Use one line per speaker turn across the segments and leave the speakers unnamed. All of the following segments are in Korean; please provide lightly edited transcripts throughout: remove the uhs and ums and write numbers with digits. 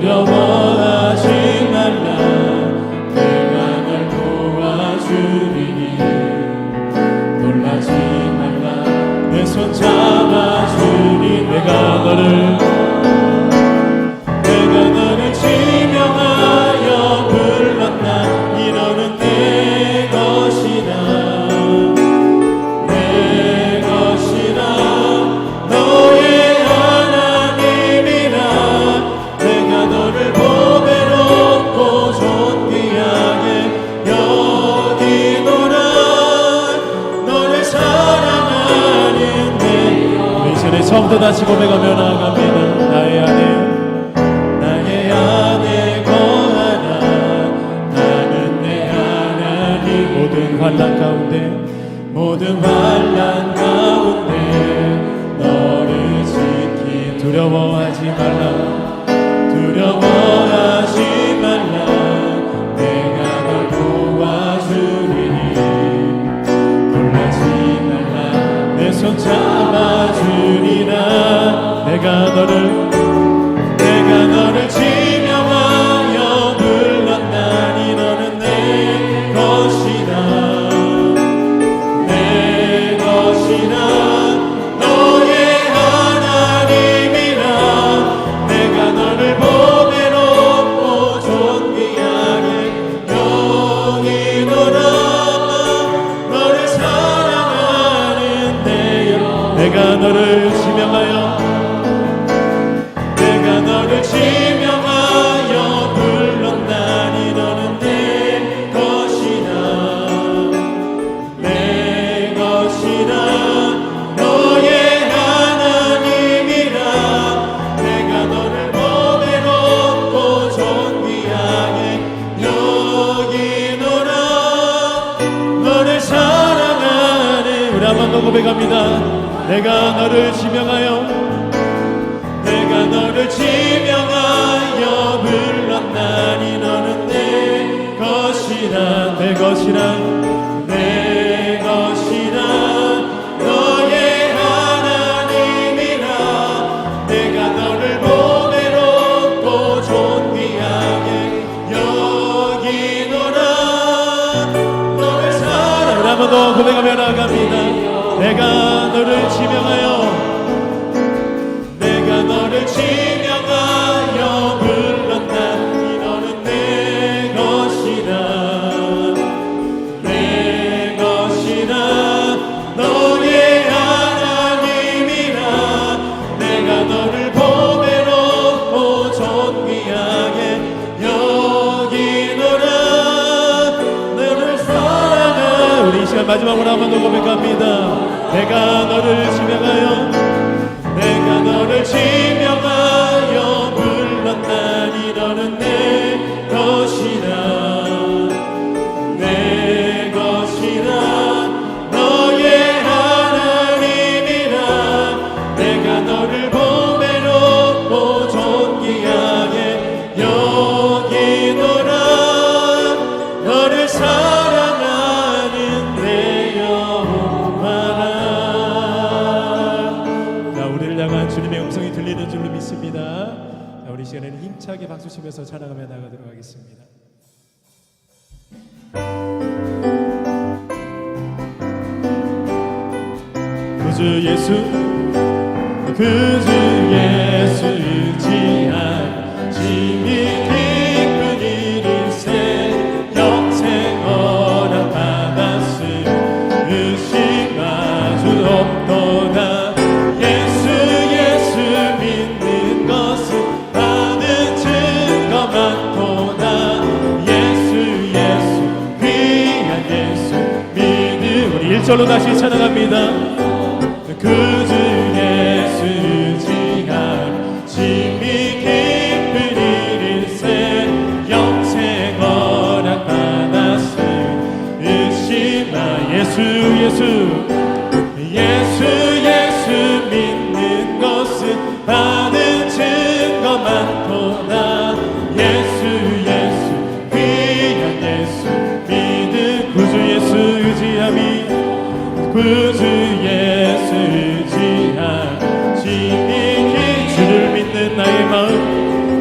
두려워하지 말라. 내가 널 도와주리니 놀라지 말라. 내 손 잡아주니 내가 너를 지명하여 불렀나. 이너는 내 것이다. 내 것이다. 너의 하나님이라. 내가 너를 보배롭고 존귀하게 여기노라. 너를 사랑하는데. 우리 이 시간에 처음부터 다시 고백하며 나아갑니다. 나의 안에 거하라. 나는 내 하나님. 모든 환난 가운데 너를 지키. 두려워하지 말라. 두려워하지 말라. 내가 널 도와주리니 놀라지 말라. 내 손 잡아주리라. 내가 너를 지명하여 불렀나니. 너는 내 것이다. 내 것이다. 너의 하나님이라. 내가 너를 보배롭고 존귀하게 여기노라. 너를 사랑하는데요. 내가 너를 지명하여 불렀나니. 너는 내 것이다. 내 것이다. 너의 하나님이라. 내가 너를 보배롭고 존귀하게 여기노라. 너를 사랑하는. 우리 한 번 더 고백합니다. 내가 너를 지명하여 불렀나니. 너는 내 것이라. 내 것이라. 내 것이라. 너의 하나님이라. 내가 너를 보배롭고 존귀하게 여기노라. 너를 사랑. 한 번 더 고백하며 나아갑니다. 내가 너를 지명하여 불렀나니. 너는 내 것이다. 내 것이다. 너의 하나님이라. 내가 너를 보배롭고 존귀하게 여기노라. 너를 사랑하. 우리 이 시간 마지막으로 한 번 더 고백합니다. 내가 너를 지명하여 불렀나니. 너는 내 것이다. 내 것이다. 너의 하나님이라. 내가 너를 보배롭고 존귀하게 여기노라. 너를 사랑하는 내 영혼아. 자, 우리를 향한 주님의 음성이 들리는 줄로 믿습니다. 우리 시간에는 힘차게 박수치면서 찬양하며 나가도록 하겠습니다. 구주 예수 의지하심이 기쁜 일일세. 영생 허락받았으 의심하주 없도다. 절로 다시 찬양합니다. 그주 예수 의지하심이 기쁜 일일세. 영생 허락받았으 의심하. 예수 믿는 것은 받은 증거 많도다. 예수 귀한 예수 믿음. 구주 예수 의지함이. 구주 예수 의지하심이 주를 믿는 나의 마음.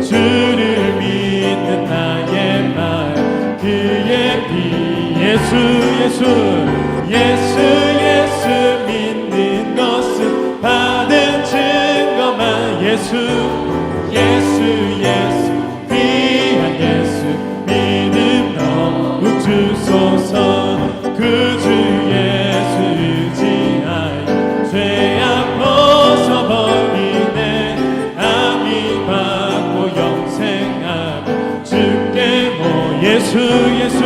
주를 예수 예수 예수 믿는 것은 받은 증거만 예수 예수 예수 귀한 예수 믿음 너무 주소서 그 주 예수 의지하여 죄악 벗어버리네 아미 받고 영생하고 주께 모 예수 예수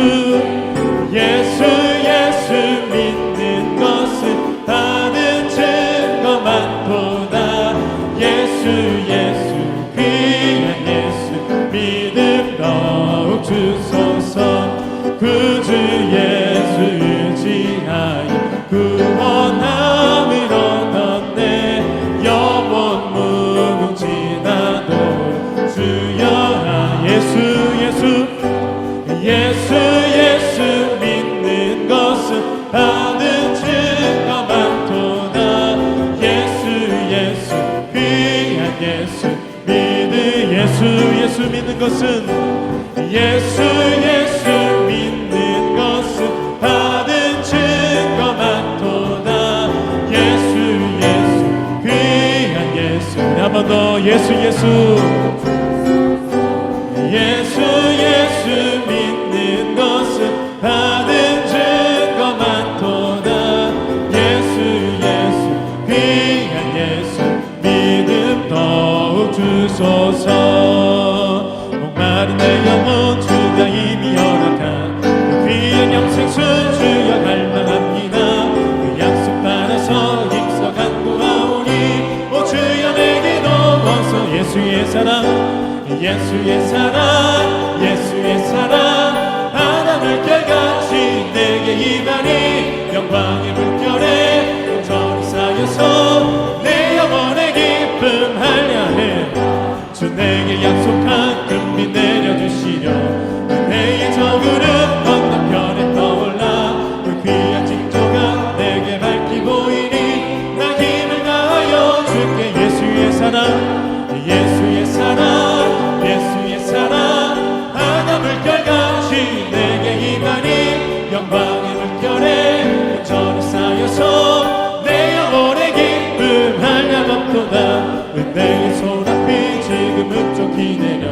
예수 예수 믿는 것은 받은 증거만 보다 예수 예수 귀한 예수 믿음 더욱 주소서 그 주 예수 의지하여 구원함을 얻었네 영원 무궁지나도록 주여라 예수 예수 예수 예수 믿는 것은 받은 증거만 도다 예수 예수 귀한 예수 믿는 예수 예수 믿는 것은 예수 예수 믿는 것은 받은 증거만 도다 예수 예수 귀한 예수 한 번 더 예수 예수 예수 예수 믿는 것은 받은 증거만 도다 예수 예수 귀한 예수 믿음 더욱 주소서 목마른 내 영혼 주가 이미 허락한 그 귀한 영생수 주여 갈망합니다 그 약속 따라서 힘써 간구하오니 오 주여 내게 넘어서 예수의 사랑 예수의 사랑 예수의 사랑 하나 물결같이 내게 임하니 영광의 물결에 온전히 쌓여서 내 영혼의 기쁨 할례 주 내게 약속한 금빛 내려주시려 내의 저그름 건너편에 떠올라 그 귀한 징조가 내게 밝히 보이니 나 힘을 다하여 주께 예수의 사랑 예수의 사랑 예수의 사랑 하나 물결같이 내게 임하니 영광의 물결에 온전히 쌓여서 내 영혼의 기쁨 한량없도다 은혜의 소낙비 지금은 쫓기 내려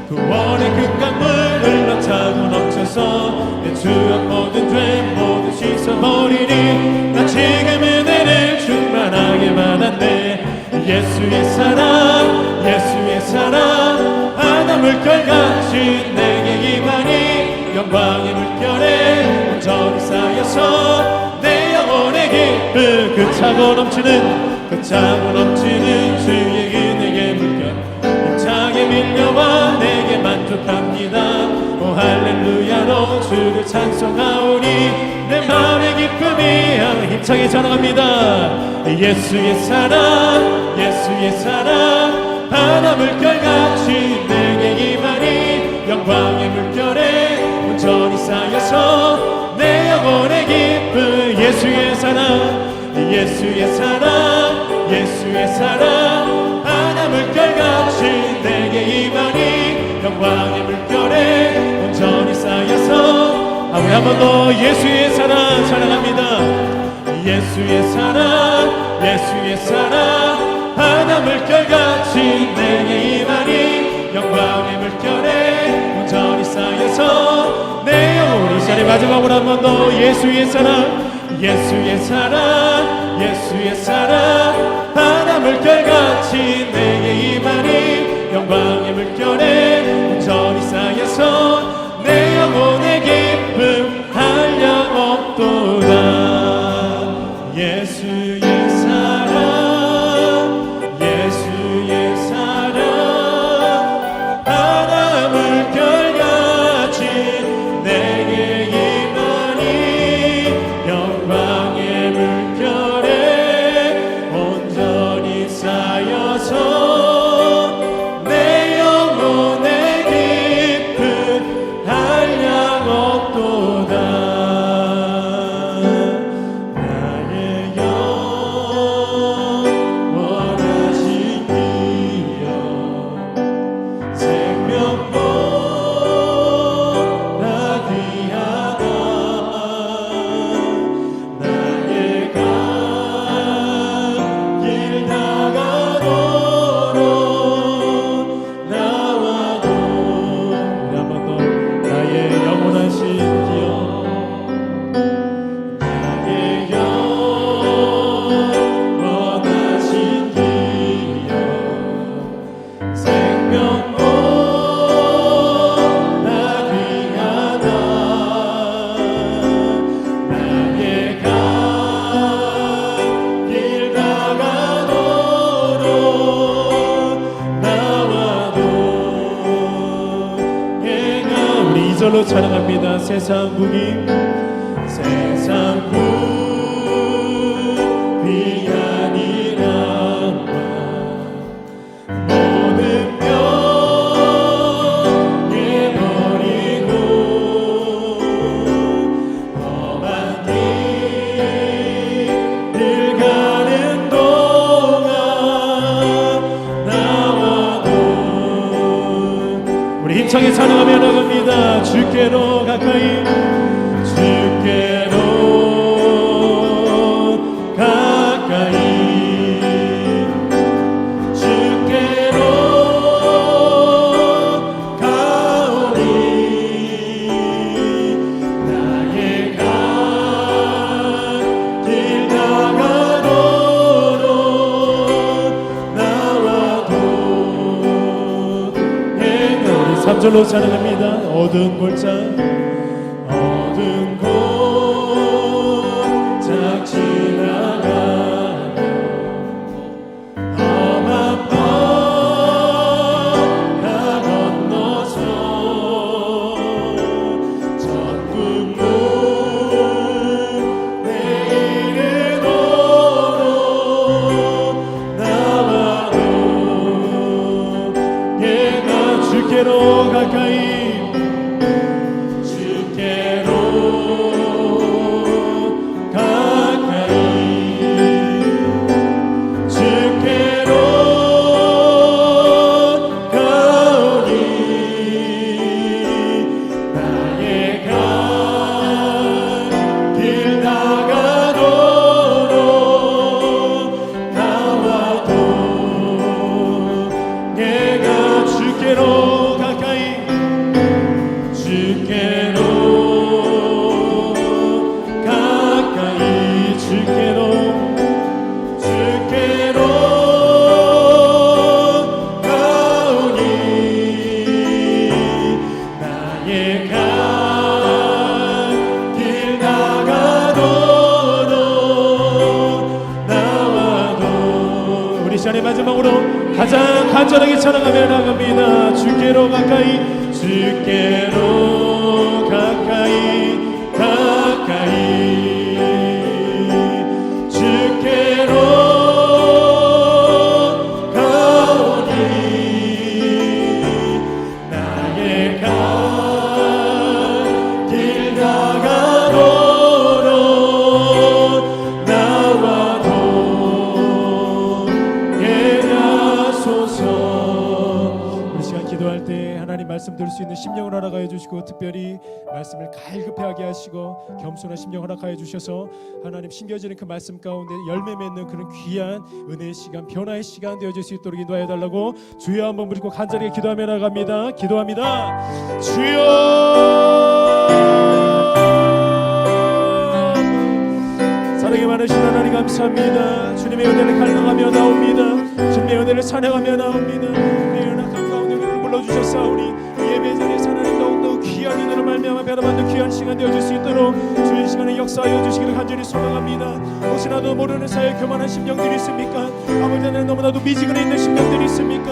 구원의 그 강물 흘러차고 넘쳐서 내 추억 모든 죄 모두 씻어버리니 나 지금 은혜를 충만하게 받았네 예수의 사랑 예수의 사랑 하나 물결같이 내게 임하니 영광의 물결에 온전히 쌓여서 내 영혼의 기쁨 그 차고 넘치는 주의 은혜의 물결 힘차게 밀려와 내게 만족합니다 오 할렐루야로 주를 찬송하오니 내 마음의 기쁨이 힘차게 전합니다 예수의 사랑 예수의 사랑 하나 물결같이 내게 임하니 영광의 물결에 온전히 쌓여서 내 영혼의 기쁨 예수의 사랑 예수의 사랑 예수의 사랑 하나 물결같이 내게 임하니 영광의 물결에 온전히 쌓여서 우리 한 번 더 예수의 사랑 찬양합니다 예수의 사랑 예수의 사랑 하나 물결같이 내게 임하니 영광의 물결에 온전히 쌓여서 내 영혼이 시간의 마지막으로 한 번 더 예수의 사랑 예수의 사랑 예수의 사랑 하나 물결같이 내게 임하니 영광의 물결에 온전히 쌓여서 내 영혼의 기쁨 한량없도다 예수의 사랑 예수의 사랑 하나 물결같이 내게 임하니 영광의 물결에 온전히 쌓여서 내 3절로 찬양합니다. 세상 무기 세상 무기 아니라 모든 병에 버리고 험한 길을 가는 동안 나와도 우리 힘차게 찬양하며 나갑니다. 주께로 가까이 주께로 가까이 주께로 가오니 나의 갈 길 다가도록 나와도 우리 3절로 찬양합니다. 어두운 골짜 어두운 골짝 지나가며 험한 바다 건너서 전국 문에 이르도록 나와도 얘가 주께로 가까이 마지막으로 가장 간절하게 찬양하며 나갑니다. 주께로 가까이 주께로 가까이 가까이 주께로 가오니 나의 갈 길 다가도록 나와도 우리 시간 기도할 때 하나님 말씀 들을 수 있는 심령을 허락하여 주시고 특별히 말씀을 갈급하게 하시고 겸손한 심령 허락하여 주셔서 하나님 심겨지는 그 말씀 가운데 열매 맺는 그런 귀한 은혜의 시간 변화의 시간 되어질 수 있도록 인도하여 달라고 주여 한번 부르고 간절히 기도하며 나갑니다. 기도합니다. 주여 사랑이 많으신 하나님 감사합니다. 주님의 은혜를 갈망하며 나옵니다. 주님의 은혜를 찬양하며 나옵니다. 우리의 연약한 가운데 우리를 불러주셨사오니 예배 자리에서 하나님 더욱더 귀한 은혜로 말미암아 변화받는 귀한 시간 되어질 수 있도록 주의 시간에 역사하여 주시기를 간절히 소망합니다. 혹시나도 모르는 사이에 교만한 심령들이 있습니까? 아버지 하나님 너무나도 미지근해 있는 심령들이 있습니까?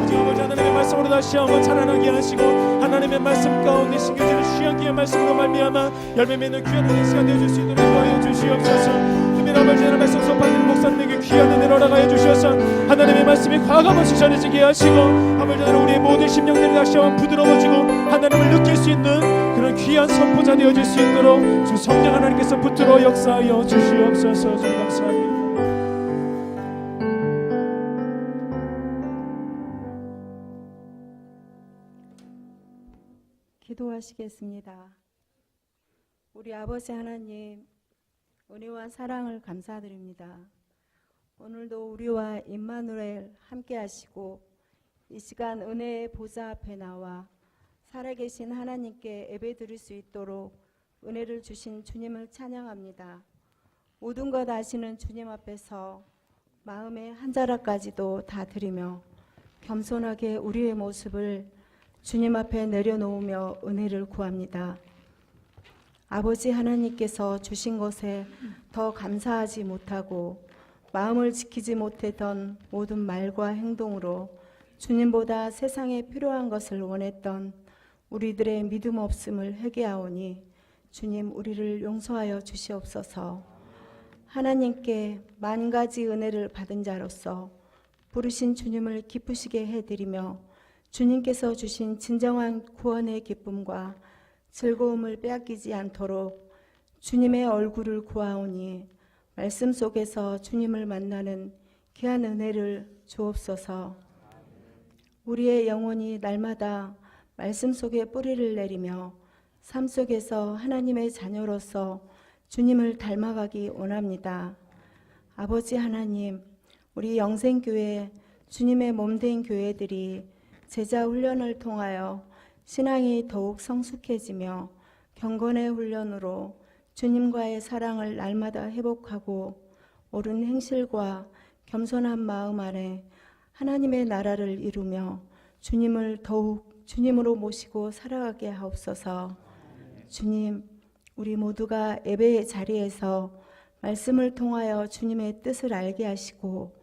오직 아버지 하나님의 말씀으로 다시 한번 찬양하게 하시고 하나님의 말씀 가운데 심겨지는 귀한 귀한 말씀으로 말미암아 열매 맺는 귀한 은혜 시간 되어질 수 있도록 인도하여 주시옵소서. 아버지 하나님 말씀 수업하시는 목사님에게 귀한 은혜를 허락하여 주셔서 하나님의 말씀이 과감없이 전해지게 하시고 아버지 하나님 우리의 모든 심령들이 다시 한번 부드러워지고 하나님을 느낄 수 있는 그런 귀한 선포자 되어질 수 있도록 주 성령 하나님께서 붙들어 역사하여 주시옵소서. 주님 감사합니다.
기도하시겠습니다. 우리 아버지 하나님 은혜와 사랑을 감사드립니다. 오늘도 우리와 임마누엘 함께 하시고 이 시간 은혜의 보좌 앞에 나와 살아계신 하나님께 예배드릴 수 있도록 은혜를 주신 주님을 찬양합니다. 모든 것 아시는 주님 앞에서 마음의 한 자락까지도 다 드리며 겸손하게 우리의 모습을 주님 앞에 내려놓으며 은혜를 구합니다. 아버지 하나님께서 주신 것에 더 감사하지 못하고 마음을 지키지 못했던 모든 말과 행동으로 주님보다 세상에 필요한 것을 원했던 우리들의 믿음 없음을 회개하오니 주님 우리를 용서하여 주시옵소서. 하나님께 만 가지 은혜를 받은 자로서 부르신 주님을 기쁘시게 해드리며 주님께서 주신 진정한 구원의 기쁨과 즐거움을 빼앗기지 않도록 주님의 얼굴을 구하오니 말씀 속에서 주님을 만나는 귀한 은혜를 주옵소서. 우리의 영혼이 날마다 말씀 속에 뿌리를 내리며 삶 속에서 하나님의 자녀로서 주님을 닮아가기 원합니다. 아버지 하나님, 우리 영생교회 주님의 몸된 교회들이 제자 훈련을 통하여 신앙이 더욱 성숙해지며 경건의 훈련으로 주님과의 사랑을 날마다 회복하고 옳은 행실과 겸손한 마음 안에 하나님의 나라를 이루며 주님을 더욱 주님으로 모시고 살아가게 하옵소서. 주님, 우리 모두가 예배의 자리에서 말씀을 통하여 주님의 뜻을 알게 하시고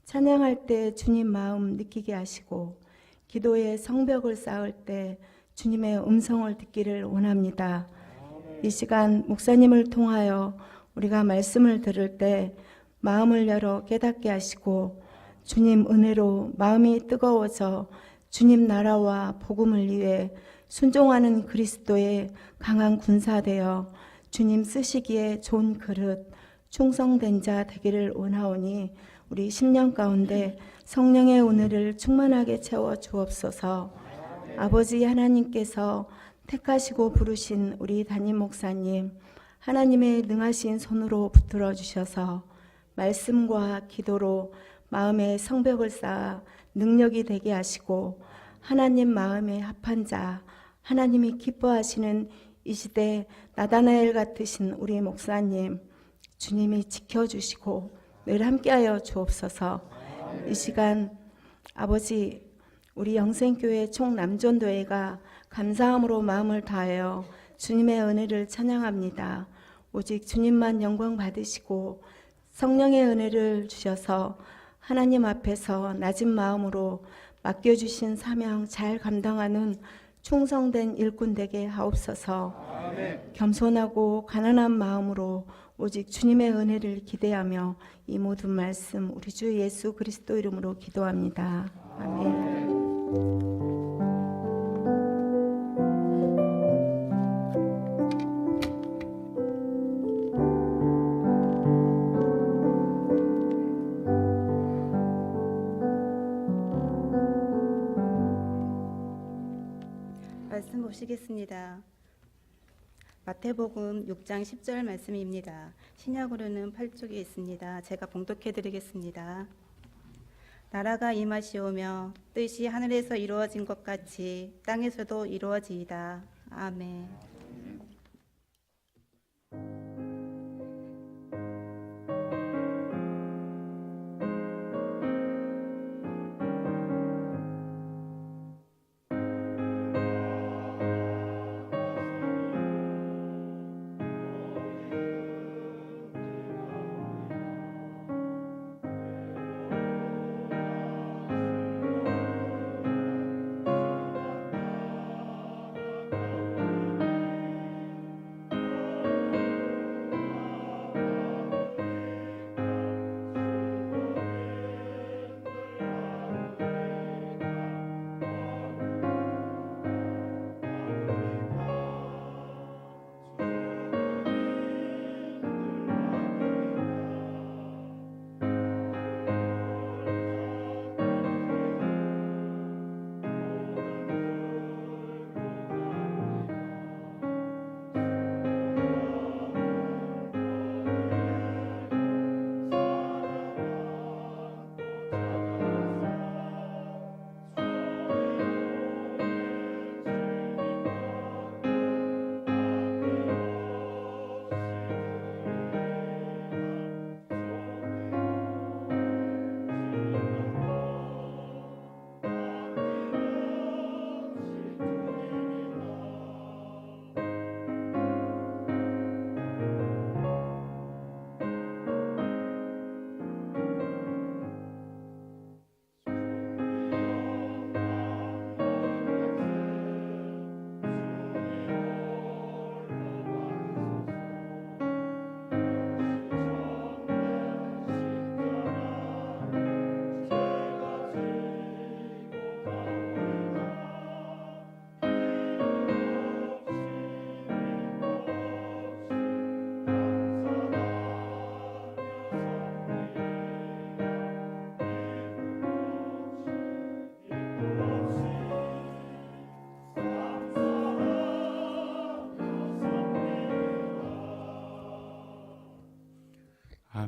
찬양할 때 주님 마음 느끼게 하시고 기도의 성벽을 쌓을 때 주님의 음성을 듣기를 원합니다. 이 시간 목사님을 통하여 우리가 말씀을 들을 때 마음을 열어 깨닫게 하시고 주님 은혜로 마음이 뜨거워져 주님 나라와 복음을 위해 순종하는 그리스도의 강한 군사되어 주님 쓰시기에 좋은 그릇 충성된 자 되기를 원하오니 우리 10년 가운데 성령의 은혜를 충만하게 채워 주옵소서. 아버지 하나님께서 택하시고 부르신 우리 담임 목사님 하나님의 능하신 손으로 붙들어 주셔서 말씀과 기도로 마음의 성벽을 쌓아 능력이 되게 하시고 하나님 마음에 합한 자 하나님이 기뻐하시는 이 시대 나다나엘 같으신 우리 목사님 주님이 지켜주시고 늘 함께하여 주옵소서. 이 시간 아버지 우리 영생교회 총남전도회가 감사함으로 마음을 다하여 주님의 은혜를 찬양합니다. 오직 주님만 영광 받으시고 성령의 은혜를 주셔서 하나님 앞에서 낮은 마음으로 맡겨주신 사명 잘 감당하는 충성된 일꾼 되게 하옵소서. 아멘. 겸손하고 가난한 마음으로 오직 주님의 은혜를 기대하며 이 모든 말씀 우리 주 예수 그리스도 이름으로 기도합니다. 아멘.
말씀 보시겠습니다. 마태복음 6장 10절 말씀입니다. 신약으로는 8쪽에 있습니다. 제가 봉독해 드리겠습니다. 나라가 임하시오며 뜻이 하늘에서 이루어진 것 같이 땅에서도 이루어지이다. 아멘.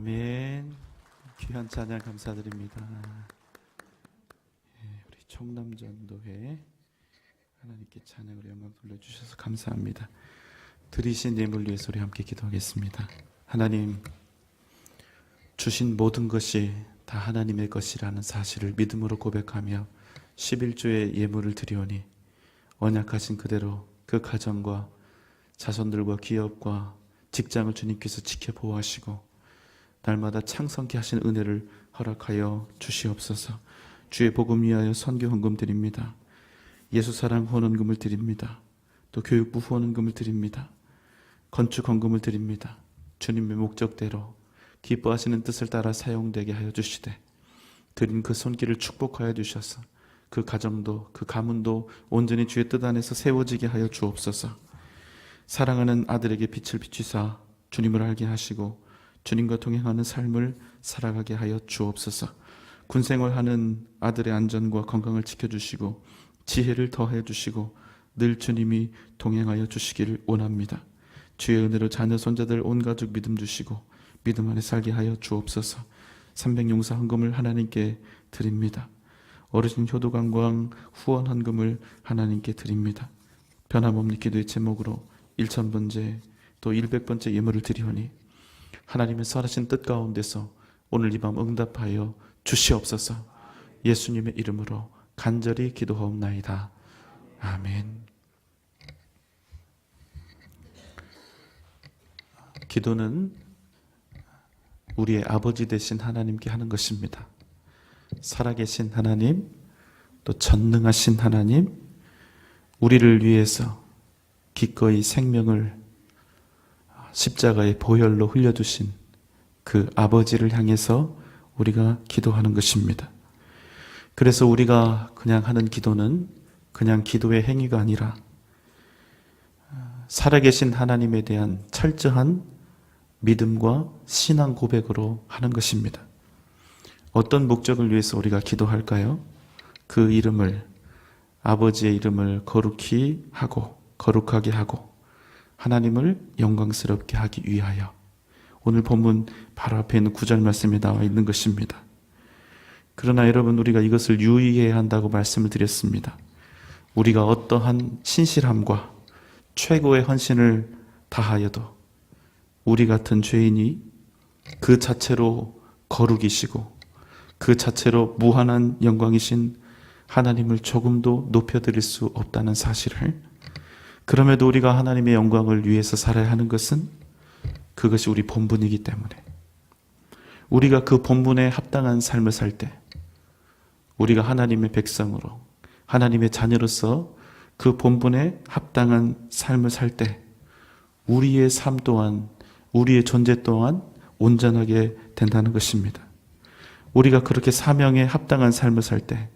아멘. 귀한 찬양 감사드립니다. 우리 청남전도회 하나님께 찬양으로 영광 돌려주셔서 감사합니다. 드리신 예물 위해서 우리 함께 기도하겠습니다. 하나님, 주신 모든 것이 다 하나님의 것이라는 사실을 믿음으로 고백하며 11조의 예물을 드리오니 언약하신 그대로 그 가정과 자손들과 기업과 직장을 주님께서 지켜 보호하시고 날마다 창성케 하신 은혜를 허락하여 주시옵소서. 주의 복음 위하여 선교 헌금 드립니다. 예수 사랑 후원금을 드립니다. 또 교육부 후원금을 드립니다. 건축 헌금을 드립니다. 주님의 목적대로 기뻐하시는 뜻을 따라 사용되게 하여 주시되 드린 그 손길을 축복하여 주셔서 그 가정도 그 가문도 온전히 주의 뜻 안에서 세워지게 하여 주옵소서. 사랑하는 아들에게 빛을 비추사 주님을 알게 하시고 주님과 동행하는 삶을 살아가게 하여 주옵소서. 군생활하는 아들의 안전과 건강을 지켜주시고 지혜를 더해 주시고 늘 주님이 동행하여 주시기를 원합니다. 주의 은혜로 자녀 손자들 온 가족 믿음 주시고 믿음 안에 살게 하여 주옵소서. 300용사 헌금을 하나님께 드립니다. 어르신 효도관광 후원 헌금을 하나님께 드립니다. 변함없는 기도의 제목으로 1000번째 또 100번째 예물을 드리오니 하나님의 선하신 뜻 가운데서 오늘 이 밤 응답하여 주시옵소서. 예수님의 이름으로 간절히 기도하옵나이다. 아멘. 기도는 우리의 아버지 되신 하나님께 하는 것입니다. 살아계신 하나님, 또 전능하신 하나님, 우리를 위해서 기꺼이 생명을 십자가의 보혈로 흘려주신 그 아버지를 향해서 우리가 기도하는 것입니다. 그래서 우리가 그냥 하는 기도는 그냥 기도의 행위가 아니라 살아계신 하나님에 대한 철저한 믿음과 신앙 고백으로 하는 것입니다. 어떤 목적을 위해서 우리가 기도할까요? 그 이름을, 아버지의 이름을 거룩히 하고 거룩하게 하고 하나님을 영광스럽게 하기 위하여. 오늘 본문 바로 앞에 있는 9절 말씀에 나와 있는 것입니다. 그러나 여러분, 우리가 이것을 유의해야 한다고 말씀을 드렸습니다. 우리가 어떠한 신실함과 최고의 헌신을 다하여도 우리 같은 죄인이 그 자체로 거룩이시고 그 자체로 무한한 영광이신 하나님을 조금도 높여드릴 수 없다는 사실을, 그럼에도 우리가 하나님의 영광을 위해서 살아야 하는 것은 그것이 우리 본분이기 때문에 우리가 그 본분에 합당한 삶을 살 때, 우리가 하나님의 백성으로 하나님의 자녀로서 그 본분에 합당한 삶을 살 때 우리의 삶 또한, 우리의 존재 또한 온전하게 된다는 것입니다. 우리가 그렇게 사명에 합당한 삶을 살 때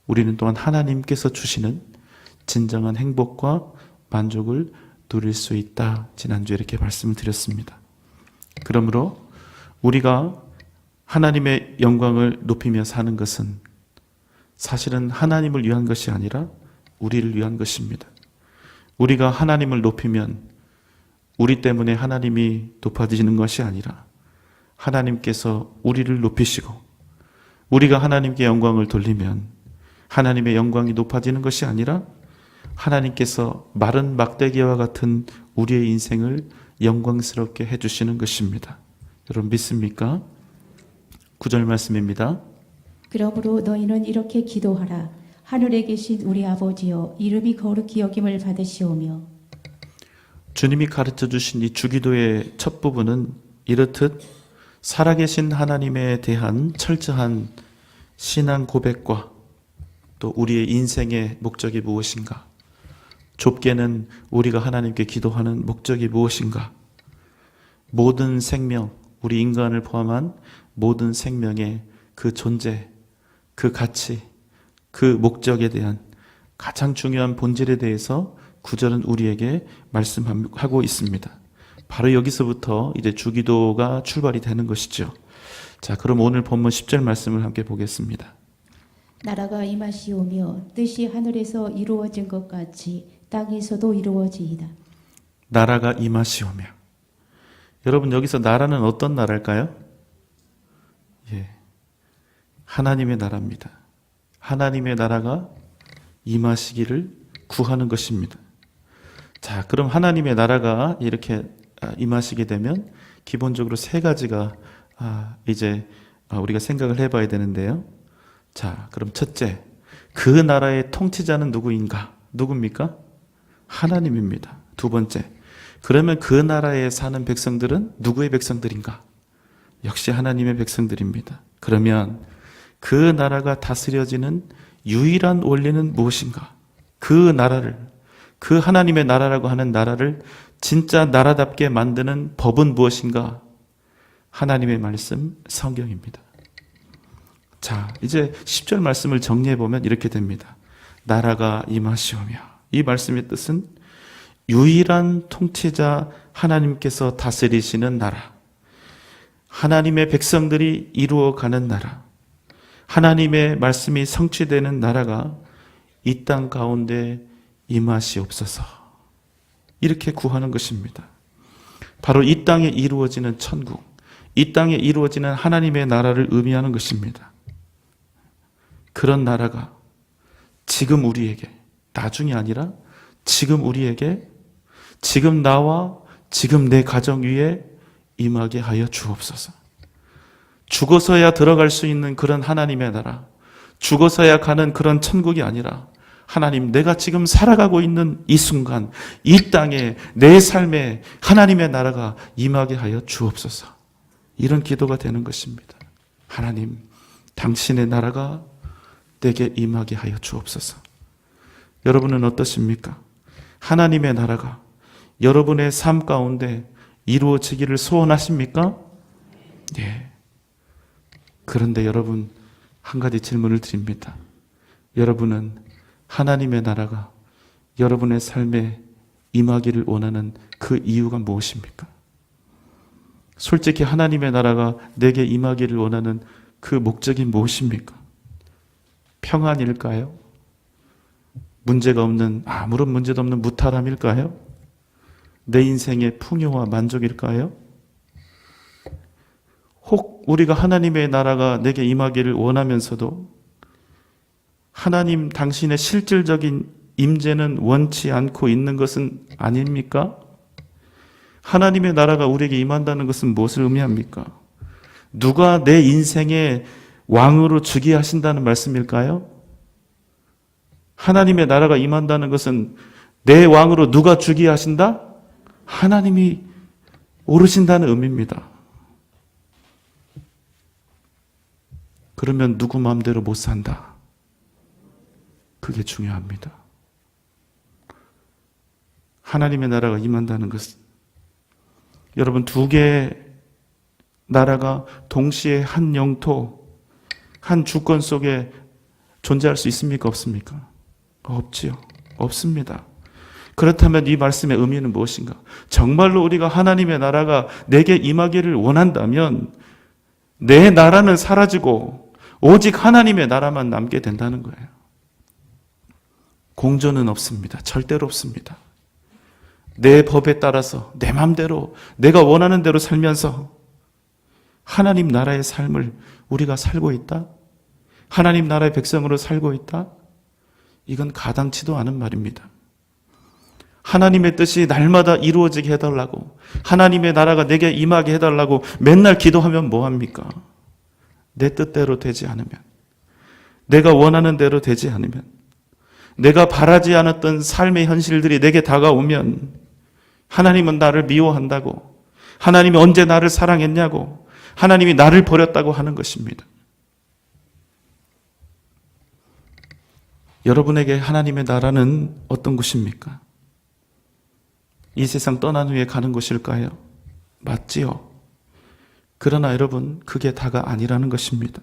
우리는 또한 하나님께서 주시는 진정한 행복과 만족을 누릴 수 있다. 지난주에 이렇게 말씀을 드렸습니다. 그러므로 우리가 하나님의 영광을 높이며 사는 것은 사실은 하나님을 위한 것이 아니라 우리를 위한 것입니다. 우리가 하나님을 높이면 우리 때문에 하나님이 높아지는 것이 아니라 하나님께서 우리를 높이시고, 우리가 하나님께 영광을 돌리면 하나님의 영광이 높아지는 것이 아니라 하나님께서 마른 막대기와 같은 우리의 인생을 영광스럽게 해주시는 것입니다. 여러분 믿습니까? 9절 말씀입니다.
그러므로 너희는 이렇게 기도하라. 하늘에 계신 우리 아버지여, 이름이 거룩히 여김을 받으시오며.
주님이 가르쳐 주신 이 주기도의 첫 부분은 이렇듯 살아계신 하나님에 대한 철저한 신앙 고백과 또 우리의 인생의 목적이 무엇인가, 좁게는 우리가 하나님께 기도하는 목적이 무엇인가, 모든 생명, 우리 인간을 포함한 모든 생명의 그 존재, 그 가치, 그 목적에 대한 가장 중요한 본질에 대해서 9절은 우리에게 말씀하고 있습니다. 바로 여기서부터 이제 주기도가 출발이 되는 것이죠. 자, 그럼 오늘 본문 10절 말씀을 함께 보겠습니다.
나라가 임하시오며 뜻이 하늘에서 이루어진 것 같이 땅에서도 이루어지이다.
나라가 임하시오며. 여러분, 여기서 나라는 어떤 나라일까요? 예, 하나님의 나라입니다. 하나님의 나라가 임하시기를 구하는 것입니다. 자, 그럼 하나님의 나라가 이렇게 임하시게 되면 기본적으로 세 가지가 이제 우리가 생각을 해봐야 되는데요. 자, 그럼 첫째, 그 나라의 통치자는 누구인가? 누굽니까? 하나님입니다. 두 번째, 그러면 그 나라에 사는 백성들은 누구의 백성들인가? 역시 하나님의 백성들입니다. 그러면 그 나라가 다스려지는 유일한 원리는 무엇인가? 그 나라를, 그 하나님의 나라라고 하는 나라를 진짜 나라답게 만드는 법은 무엇인가? 하나님의 말씀, 성경입니다. 자, 이제 10절 말씀을 정리해 보면 이렇게 됩니다. 나라가 임하시오며, 이 말씀의 뜻은 유일한 통치자 하나님께서 다스리시는 나라, 하나님의 백성들이 이루어가는 나라, 하나님의 말씀이 성취되는 나라가 이 땅 가운데 임하시옵소서, 이렇게 구하는 것입니다. 바로 이 땅에 이루어지는 천국, 이 땅에 이루어지는 하나님의 나라를 의미하는 것입니다. 그런 나라가 지금 우리에게, 나중이 아니라 지금 우리에게, 지금 나와 지금 내 가정 위에 임하게 하여 주옵소서. 죽어서야 들어갈 수 있는 그런 하나님의 나라, 죽어서야 가는 그런 천국이 아니라 하나님, 내가 지금 살아가고 있는 이 순간, 이 땅에, 내 삶에 하나님의 나라가 임하게 하여 주옵소서. 이런 기도가 되는 것입니다. 하나님, 당신의 나라가 내게 임하게 하여 주옵소서. 여러분은 어떠십니까? 하나님의 나라가 여러분의 삶 가운데 이루어지기를 소원하십니까? 예. 그런데 여러분, 한 가지 질문을 드립니다. 여러분은 하나님의 나라가 여러분의 삶에 임하기를 원하는 그 이유가 무엇입니까? 솔직히 하나님의 나라가 내게 임하기를 원하는 그 목적이 무엇입니까? 평안일까요? 문제가 없는, 아무런 문제도 없는 무탈함일까요? 내 인생의 풍요와 만족일까요? 혹 우리가 하나님의 나라가 내게 임하기를 원하면서도 하나님 당신의 실질적인 임재는 원치 않고 있는 것은 아닙니까? 하나님의 나라가 우리에게 임한다는 것은 무엇을 의미합니까? 누가 내 인생의 왕으로 주게 하신다는 말씀일까요? 하나님의 나라가 임한다는 것은 내 왕으로 누가 주게 하신다? 하나님이 오르신다는 의미입니다. 그러면 누구 마음대로 못 산다. 그게 중요합니다. 하나님의 나라가 임한다는 것은 여러분, 두 개의 나라가 동시에 한 영토, 한 주권 속에 존재할 수 있습니까? 없습니까? 없지요. 없습니다. 그렇다면 이 말씀의 의미는 무엇인가? 정말로 우리가 하나님의 나라가 내게 임하기를 원한다면 내 나라는 사라지고 오직 하나님의 나라만 남게 된다는 거예요. 공존은 없습니다. 절대로 없습니다. 내 법에 따라서 내 마음대로 내가 원하는 대로 살면서 하나님 나라의 삶을 우리가 살고 있다? 하나님 나라의 백성으로 살고 있다? 이건 가당치도 않은 말입니다. 하나님의 뜻이 날마다 이루어지게 해달라고, 하나님의 나라가 내게 임하게 해달라고 맨날 기도하면 뭐합니까? 내 뜻대로 되지 않으면, 내가 원하는 대로 되지 않으면, 내가 바라지 않았던 삶의 현실들이 내게 다가오면 하나님은 나를 미워한다고, 하나님이 언제 나를 사랑했냐고, 하나님이 나를 버렸다고 하는 것입니다. 여러분에게 하나님의 나라는 어떤 곳입니까? 이 세상 떠난 후에 가는 곳일까요? 맞지요. 그러나 여러분, 그게 다가 아니라는 것입니다.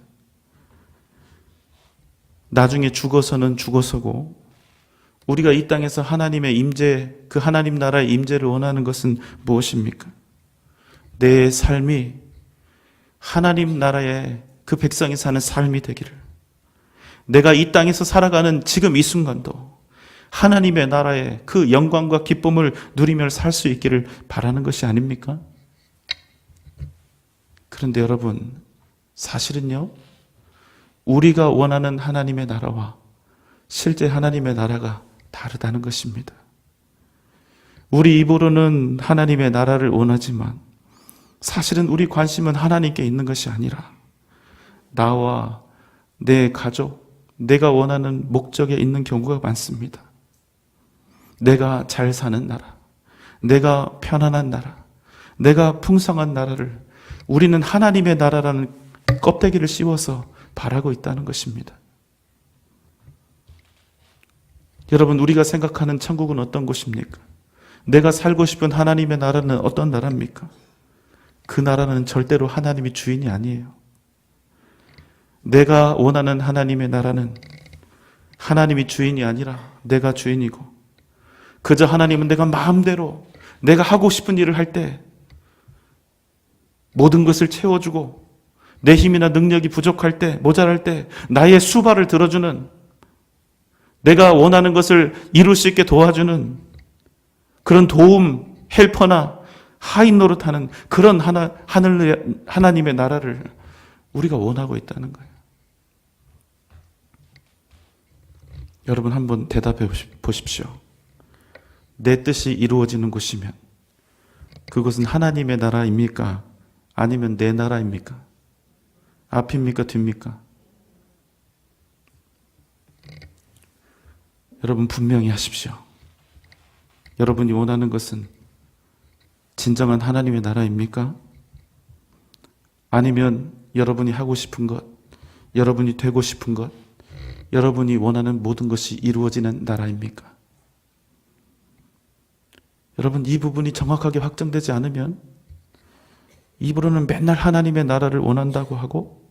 나중에 죽어서는 죽어서고, 우리가 이 땅에서 하나님의 임재, 그 하나님 나라의 임재를 원하는 것은 무엇입니까? 내 삶이 하나님 나라의 그 백성이 사는 삶이 되기를, 내가 이 땅에서 살아가는 지금 이 순간도 하나님의 나라의 그 영광과 기쁨을 누리며 살 수 있기를 바라는 것이 아닙니까? 그런데 여러분, 사실은요, 우리가 원하는 하나님의 나라와 실제 하나님의 나라가 다르다는 것입니다. 우리 입으로는 하나님의 나라를 원하지만 사실은 우리 관심은 하나님께 있는 것이 아니라 나와 내 가족, 내가 원하는 목적에 있는 경우가 많습니다. 내가 잘 사는 나라, 내가 편안한 나라, 내가 풍성한 나라를 우리는 하나님의 나라라는 껍데기를 씌워서 바라고 있다는 것입니다. 여러분, 우리가 생각하는 천국은 어떤 곳입니까? 내가 살고 싶은 하나님의 나라는 어떤 나라입니까? 그 나라는 절대로 하나님이 주인이 아니에요. 내가 원하는 하나님의 나라는 하나님이 주인이 아니라 내가 주인이고, 그저 하나님은 내가 마음대로 내가 하고 싶은 일을 할 때 모든 것을 채워주고, 내 힘이나 능력이 부족할 때, 모자랄 때 나의 수발을 들어주는, 내가 원하는 것을 이룰 수 있게 도와주는 그런 도움, 헬퍼나 하인 노릇하는 그런 하나님의 나라를 우리가 원하고 있다는 거예요. 여러분, 한번 대답해 보십시오. 내 뜻이 이루어지는 곳이면 그것은 하나님의 나라입니까? 아니면 내 나라입니까? 앞입니까? 뒤입니까? 여러분, 분명히 하십시오. 여러분이 원하는 것은 진정한 하나님의 나라입니까? 아니면 여러분이 하고 싶은 것, 여러분이 되고 싶은 것, 여러분이 원하는 모든 것이 이루어지는 나라입니까? 여러분, 이 부분이 정확하게 확정되지 않으면 입으로는 맨날 하나님의 나라를 원한다고 하고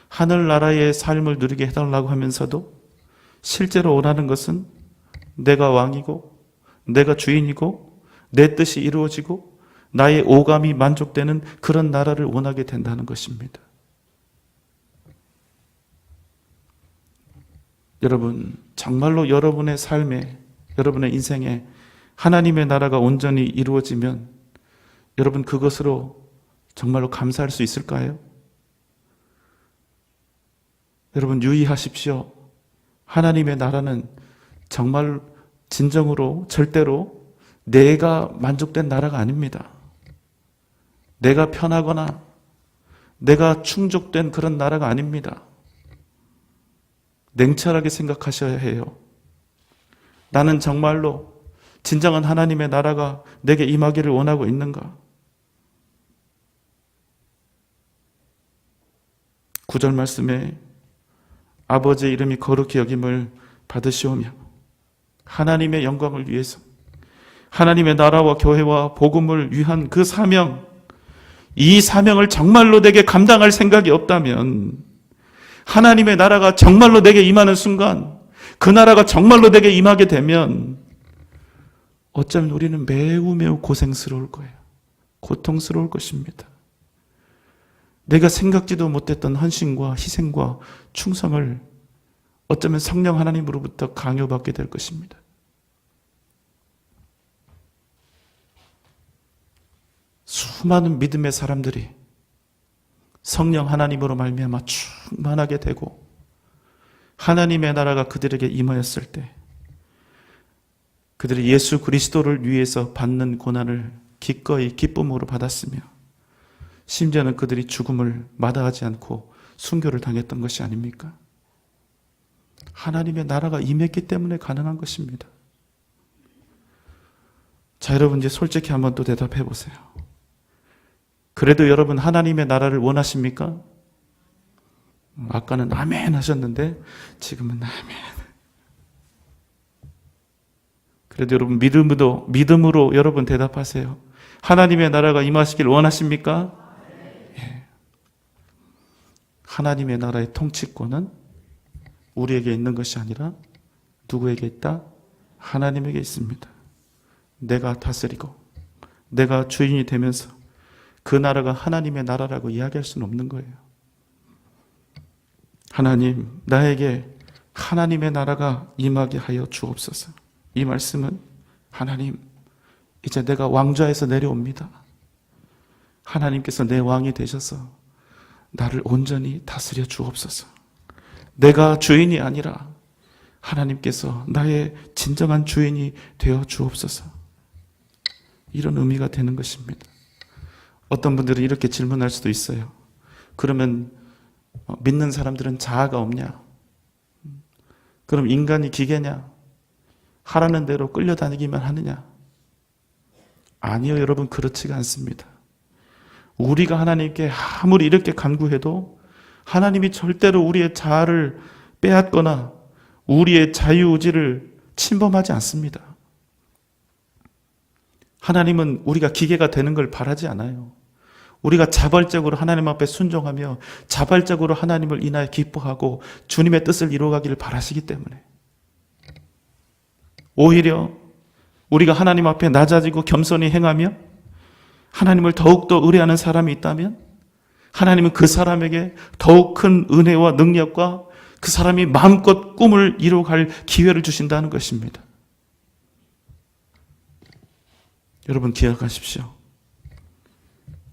하늘나라의 삶을 누리게 해달라고 하면서도 실제로 원하는 것은 내가 왕이고 내가 주인이고 내 뜻이 이루어지고 나의 오감이 만족되는 그런 나라를 원하게 된다는 것입니다. 여러분, 정말로 여러분의 삶에, 여러분의 인생에 하나님의 나라가 온전히 이루어지면 여러분, 그것으로 정말로 감사할 수 있을까요? 여러분, 유의하십시오. 하나님의 나라는 정말 진정으로 절대로 내가 만족된 나라가 아닙니다. 내가 편하거나 내가 충족된 그런 나라가 아닙니다. 냉철하게 생각하셔야 해요. 나는 정말로 진정한 하나님의 나라가 내게 임하기를 원하고 있는가? 9절 말씀에 아버지의 이름이 거룩히 여김을 받으시오며 하나님의 영광을 위해서 하나님의 나라와 교회와 복음을 위한 그 사명, 이 사명을 정말로 내게 감당할 생각이 없다면 하나님의 나라가 정말로 내게 임하는 순간, 그 나라가 정말로 내게 임하게 되면 어쩌면 우리는 매우 고생스러울 거예요. 고통스러울 것입니다. 내가 생각지도 못했던 헌신과 희생과 충성을 어쩌면 성령 하나님으로부터 강요받게 될 것입니다. 수많은 믿음의 사람들이 성령 하나님으로 말미암아 충만하게 되고 하나님의 나라가 그들에게 임하였을 때 그들이 예수 그리스도를 위해서 받는 고난을 기꺼이 기쁨으로 받았으며 심지어는 그들이 죽음을 마다하지 않고 순교를 당했던 것이 아닙니까? 하나님의 나라가 임했기 때문에 가능한 것입니다. 자, 여러분, 이제 솔직히 한번 또 대답해 보세요. 그래도 여러분, 하나님의 나라를 원하십니까? 아까는 아멘 하셨는데 지금은 아멘. 그래도 여러분, 믿음으로 여러분 대답하세요. 하나님의 나라가 임하시길 원하십니까? 예. 하나님의 나라의 통치권은 우리에게 있는 것이 아니라 누구에게 있다? 하나님에게 있습니다. 내가 다스리고 내가 주인이 되면서 그 나라가 하나님의 나라라고 이야기할 수는 없는 거예요. 하나님, 나에게 하나님의 나라가 임하게 하여 주옵소서. 이 말씀은 하나님, 이제 내가 왕좌에서 내려옵니다. 하나님께서 내 왕이 되셔서 나를 온전히 다스려 주옵소서. 내가 주인이 아니라 하나님께서 나의 진정한 주인이 되어 주옵소서. 이런 의미가 되는 것입니다. 어떤 분들은 이렇게 질문할 수도 있어요. 그러면 믿는 사람들은 자아가 없냐? 그럼 인간이 기계냐? 하라는 대로 끌려다니기만 하느냐? 아니요, 여러분, 그렇지가 않습니다. 우리가 하나님께 아무리 이렇게 간구해도 하나님이 절대로 우리의 자아를 빼앗거나 우리의 자유의지를 침범하지 않습니다. 하나님은 우리가 기계가 되는 걸 바라지 않아요. 우리가 자발적으로 하나님 앞에 순종하며 자발적으로 하나님을 인하여 기뻐하고 주님의 뜻을 이루어가기를 바라시기 때문에, 오히려 우리가 하나님 앞에 낮아지고 겸손히 행하며 하나님을 더욱더 의뢰하는 사람이 있다면 하나님은 그 사람에게 더욱 큰 은혜와 능력과 그 사람이 마음껏 꿈을 이루어갈 기회를 주신다는 것입니다. 여러분, 기억하십시오.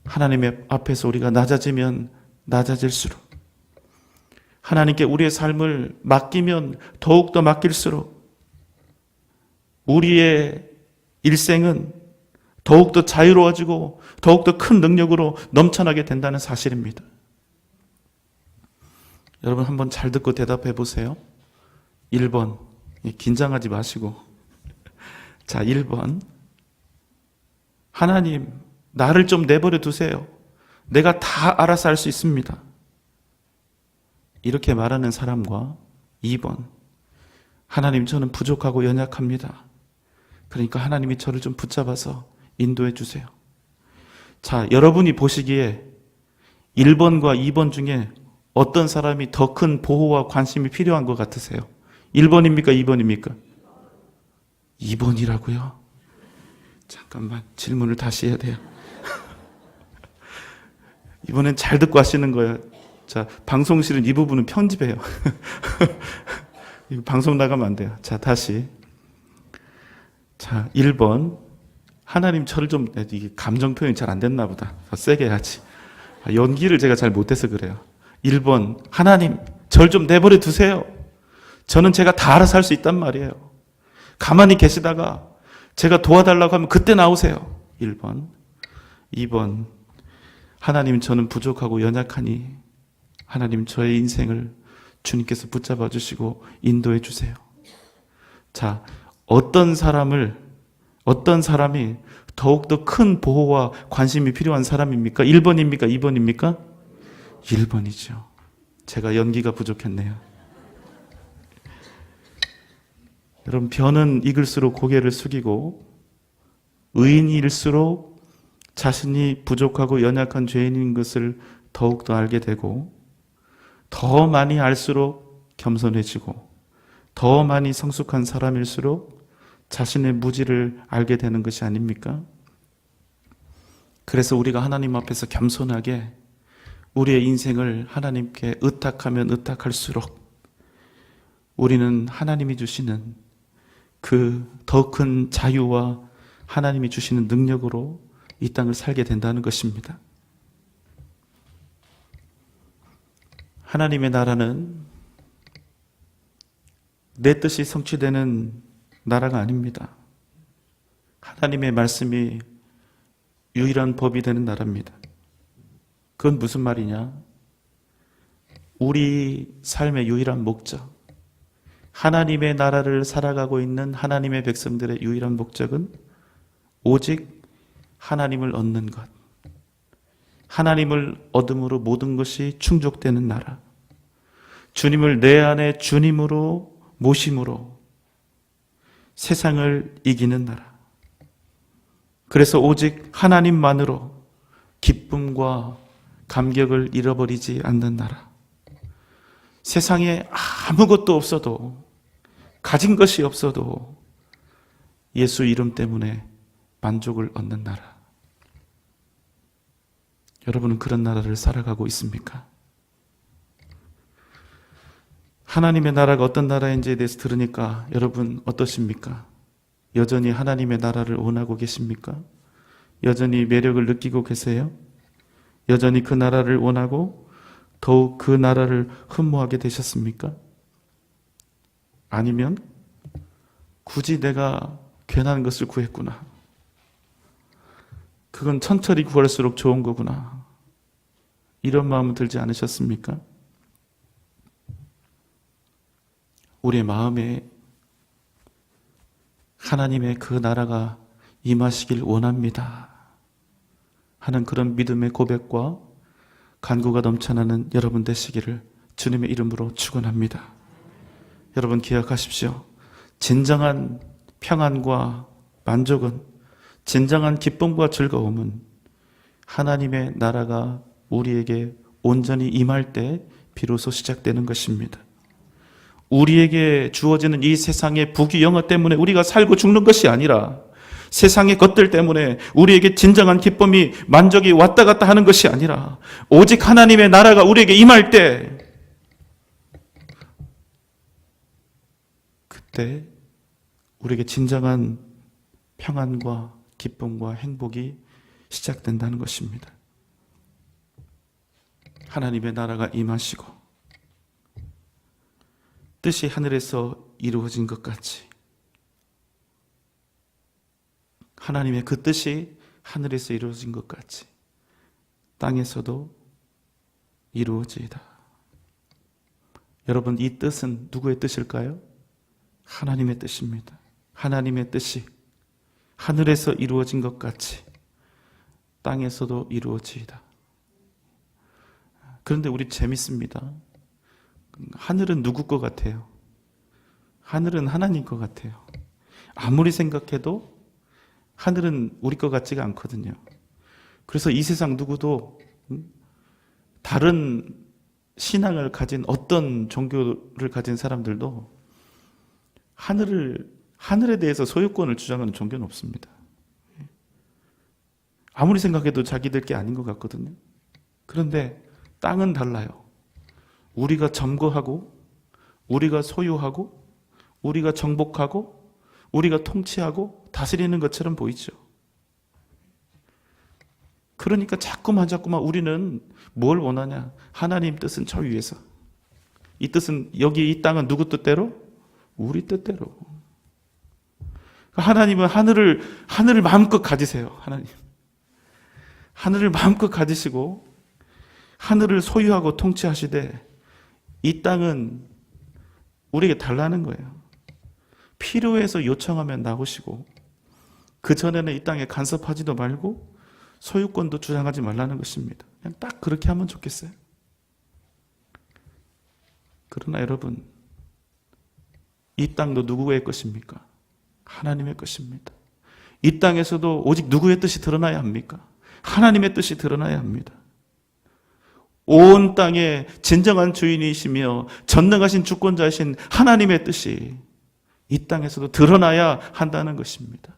하나님의 앞에서 우리가 낮아지면 낮아질수록, 하나님께 우리의 삶을 맡기면 더욱더 맡길수록 우리의 일생은 더욱더 자유로워지고 더욱더 큰 능력으로 넘쳐나게 된다는 사실입니다. 여러분, 한번 잘 듣고 대답해 보세요. 1번, 긴장하지 마시고. 자, 1번. 하나님, 나를 좀 내버려 두세요. 내가 다 알아서 할 수 있습니다. 이렇게 말하는 사람과 2번, 하나님, 저는 부족하고 연약합니다. 그러니까 하나님이 저를 좀 붙잡아서 인도해 주세요. 자, 여러분이 보시기에 1번과 2번 중에 어떤 사람이 더 큰 보호와 관심이 필요한 것 같으세요? 1번입니까? 2번입니까? 2번이라고요? 잠깐만, 질문을 다시 해야 돼요. 이번엔 잘 듣고 하시는 거예요. 자, 방송실은 이 부분은 편집해요. 이거 방송 나가면 안 돼요. 자, 다시. 자, 1번. 하나님, 저를 좀, 이게 감정 표현이 잘 안 됐나 보다. 더 세게 해야지. 연기를 제가 잘 못해서 그래요. 1번. 하나님, 저를 좀 내버려 두세요. 저는 제가 다 알아서 할 수 있단 말이에요. 가만히 계시다가 제가 도와달라고 하면 그때 나오세요. 1번. 2번. 하나님, 저는 부족하고 연약하니 하나님, 저의 인생을 주님께서 붙잡아 주시고 인도해 주세요. 자, 어떤 사람이 더욱더 큰 보호와 관심이 필요한 사람입니까? 1번입니까? 2번입니까? 1번이죠. 제가 연기가 부족했네요. 여러분, 변은 익을수록 고개를 숙이고 의인일수록 자신이 부족하고 연약한 죄인인 것을 더욱더 알게 되고, 더 많이 알수록 겸손해지고, 더 많이 성숙한 사람일수록 자신의 무지를 알게 되는 것이 아닙니까? 그래서 우리가 하나님 앞에서 겸손하게 우리의 인생을 하나님께 의탁하면 의탁할수록 우리는 하나님이 주시는 그 더 큰 자유와 하나님이 주시는 능력으로 이 땅을 살게 된다는 것입니다. 하나님의 나라는 내 뜻이 성취되는 나라가 아닙니다. 하나님의 말씀이 유일한 법이 되는 나라입니다. 그건 무슨 말이냐? 우리 삶의 유일한 목적, 하나님의 나라를 살아가고 있는 하나님의 백성들의 유일한 목적은 오직 하나님을 얻는 것, 하나님을 얻음으로 모든 것이 충족되는 나라, 주님을 내 안에 주님으로 모심으로 세상을 이기는 나라. 그래서 오직 하나님만으로 기쁨과 감격을 잃어버리지 않는 나라. 세상에 아무것도 없어도, 가진 것이 없어도 예수 이름 때문에 만족을 얻는 나라. 여러분은 그런 나라를 살아가고 있습니까? 하나님의 나라가 어떤 나라인지에 대해서 들으니까 여러분 어떠십니까? 여전히 하나님의 나라를 원하고 계십니까? 여전히 매력을 느끼고 계세요? 여전히 그 나라를 원하고 더욱 그 나라를 흠모하게 되셨습니까? 아니면 굳이 내가 괜한 것을 구했구나. 그건 천천히 구할수록 좋은 거구나. 이런 마음은 들지 않으셨습니까? 우리의 마음에 하나님의 그 나라가 임하시길 원합니다 하는 그런 믿음의 고백과 간구가 넘쳐나는 여러분 되시기를 주님의 이름으로 축원합니다. 여러분 기억하십시오. 진정한 평안과 만족은, 진정한 기쁨과 즐거움은 하나님의 나라가 우리에게 온전히 임할 때 비로소 시작되는 것입니다. 우리에게 주어지는 이 세상의 부귀영화 때문에 우리가 살고 죽는 것이 아니라, 세상의 것들 때문에 우리에게 진정한 기쁨이, 만족이 왔다 갔다 하는 것이 아니라, 오직 하나님의 나라가 우리에게 임할 때, 그때 우리에게 진정한 평안과 기쁨과 행복이 시작된다는 것입니다. 하나님의 나라가 임하시고 뜻이 하늘에서 이루어진 것 같이, 하나님의 그 뜻이 하늘에서 이루어진 것 같이 땅에서도 이루어지이다. 여러분, 이 뜻은 누구의 뜻일까요? 하나님의 뜻입니다. 하나님의 뜻이 하늘에서 이루어진 것 같이 땅에서도 이루어지이다. 그런데 우리 재밌습니다. 하늘은 누구 것 같아요? 하늘은 하나님 것 같아요. 아무리 생각해도 하늘은 우리 것 같지가 않거든요. 그래서 이 세상 누구도 다른 신앙을 가진, 어떤 종교를 가진 사람들도 하늘에 대해서 소유권을 주장하는 종교는 없습니다. 아무리 생각해도 자기들 게 아닌 것 같거든요. 그런데 땅은 달라요. 우리가 점거하고, 우리가 소유하고, 우리가 정복하고, 우리가 통치하고 다스리는 것처럼 보이죠. 그러니까 자꾸만 우리는 뭘 원하냐? 하나님 뜻은 저 위에서. 이 뜻은, 여기 이 땅은 누구 뜻대로? 우리 뜻대로. 하나님은 하늘을 마음껏 가지세요. 하늘을 마음껏 가지시고 하늘을 소유하고 통치하시되, 이 땅은 우리에게 달라는 거예요. 필요해서 요청하면 나오시고, 그전에는 이 땅에 간섭하지도 말고 소유권도 주장하지 말라는 것입니다. 그냥 딱 그렇게 하면 좋겠어요. 그러나 여러분, 이 땅도 누구의 것입니까? 하나님의 것입니다. 이 땅에서도 오직 누구의 뜻이 드러나야 합니까? 하나님의 뜻이 드러나야 합니다. 온 땅의 진정한 주인이시며 전능하신 주권자이신 하나님의 뜻이 이 땅에서도 드러나야 한다는 것입니다.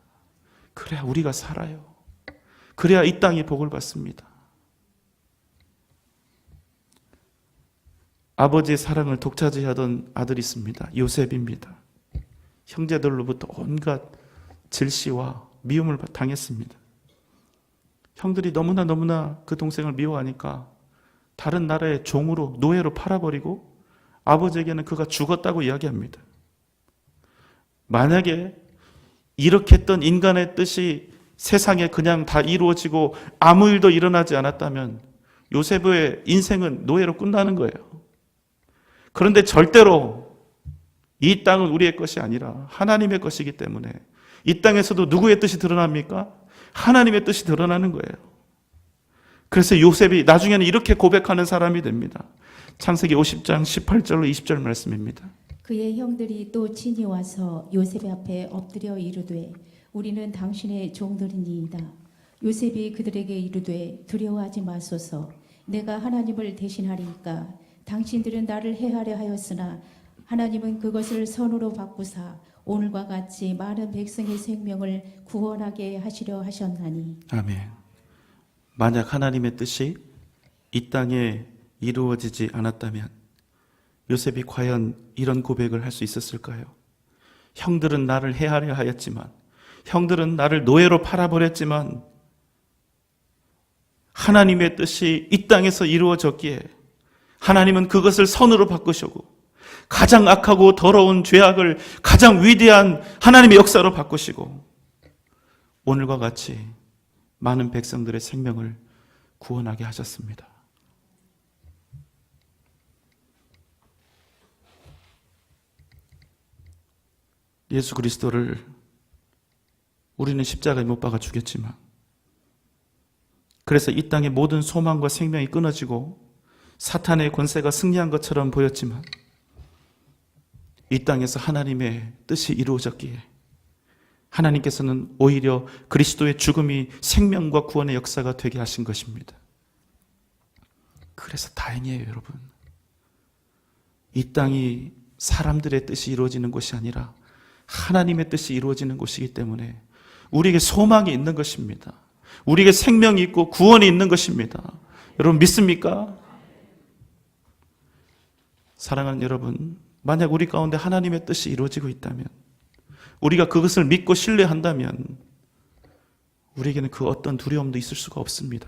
그래야 우리가 살아요. 그래야 이 땅이 복을 받습니다. 아버지의 사랑을 독차지하던 아들이 있습니다. 요셉입니다. 형제들로부터 온갖 질시와 미움을 당했습니다. 형들이 너무나 그 동생을 미워하니까 다른 나라의 종으로, 노예로 팔아버리고 아버지에게는 그가 죽었다고 이야기합니다. 만약에 이렇게 했던 인간의 뜻이 세상에 그냥 다 이루어지고 아무 일도 일어나지 않았다면 요셉의 인생은 노예로 끝나는 거예요. 그런데 절대로 이 땅은 우리의 것이 아니라 하나님의 것이기 때문에 이 땅에서도 누구의 뜻이 드러납니까? 하나님의 뜻이 드러나는 거예요. 그래서 요셉이 나중에는 이렇게 고백하는 사람이 됩니다. 창세기 50장 18절로 20절 말씀입니다.
그의 형들이 또 친히 와서 요셉 앞에 엎드려 이르되 우리는 당신의 종들이니이다. 요셉이 그들에게 이르되 두려워하지 마소서. 내가 하나님을 대신하리이까. 당신들은 나를 해하려 하였으나 하나님은 그것을 선으로 바꾸사 오늘과 같이 많은 백성의 생명을 구원하게 하시려 하셨나니.
아멘. 만약 하나님의 뜻이 이 땅에 이루어지지 않았다면 요셉이 과연 이런 고백을 할 수 있었을까요? 형들은 나를 해하려 하였지만, 형들은 나를 노예로 팔아버렸지만 하나님의 뜻이 이 땅에서 이루어졌기에, 하나님은 그것을 선으로 바꾸시고 가장 악하고 더러운 죄악을 가장 위대한 하나님의 역사로 바꾸시고 오늘과 같이 많은 백성들의 생명을 구원하게 하셨습니다. 예수 그리스도를 우리는 십자가에 못 박아 죽였지만, 그래서 이 땅의 모든 소망과 생명이 끊어지고 사탄의 권세가 승리한 것처럼 보였지만, 이 땅에서 하나님의 뜻이 이루어졌기에 하나님께서는 오히려 그리스도의 죽음이 생명과 구원의 역사가 되게 하신 것입니다. 그래서 다행이에요, 여러분. 이 땅이 사람들의 뜻이 이루어지는 곳이 아니라 하나님의 뜻이 이루어지는 곳이기 때문에 우리에게 소망이 있는 것입니다. 우리에게 생명이 있고 구원이 있는 것입니다. 여러분 믿습니까? 사랑하는 여러분, 만약 우리 가운데 하나님의 뜻이 이루어지고 있다면, 우리가 그것을 믿고 신뢰한다면 우리에게는 그 어떤 두려움도 있을 수가 없습니다.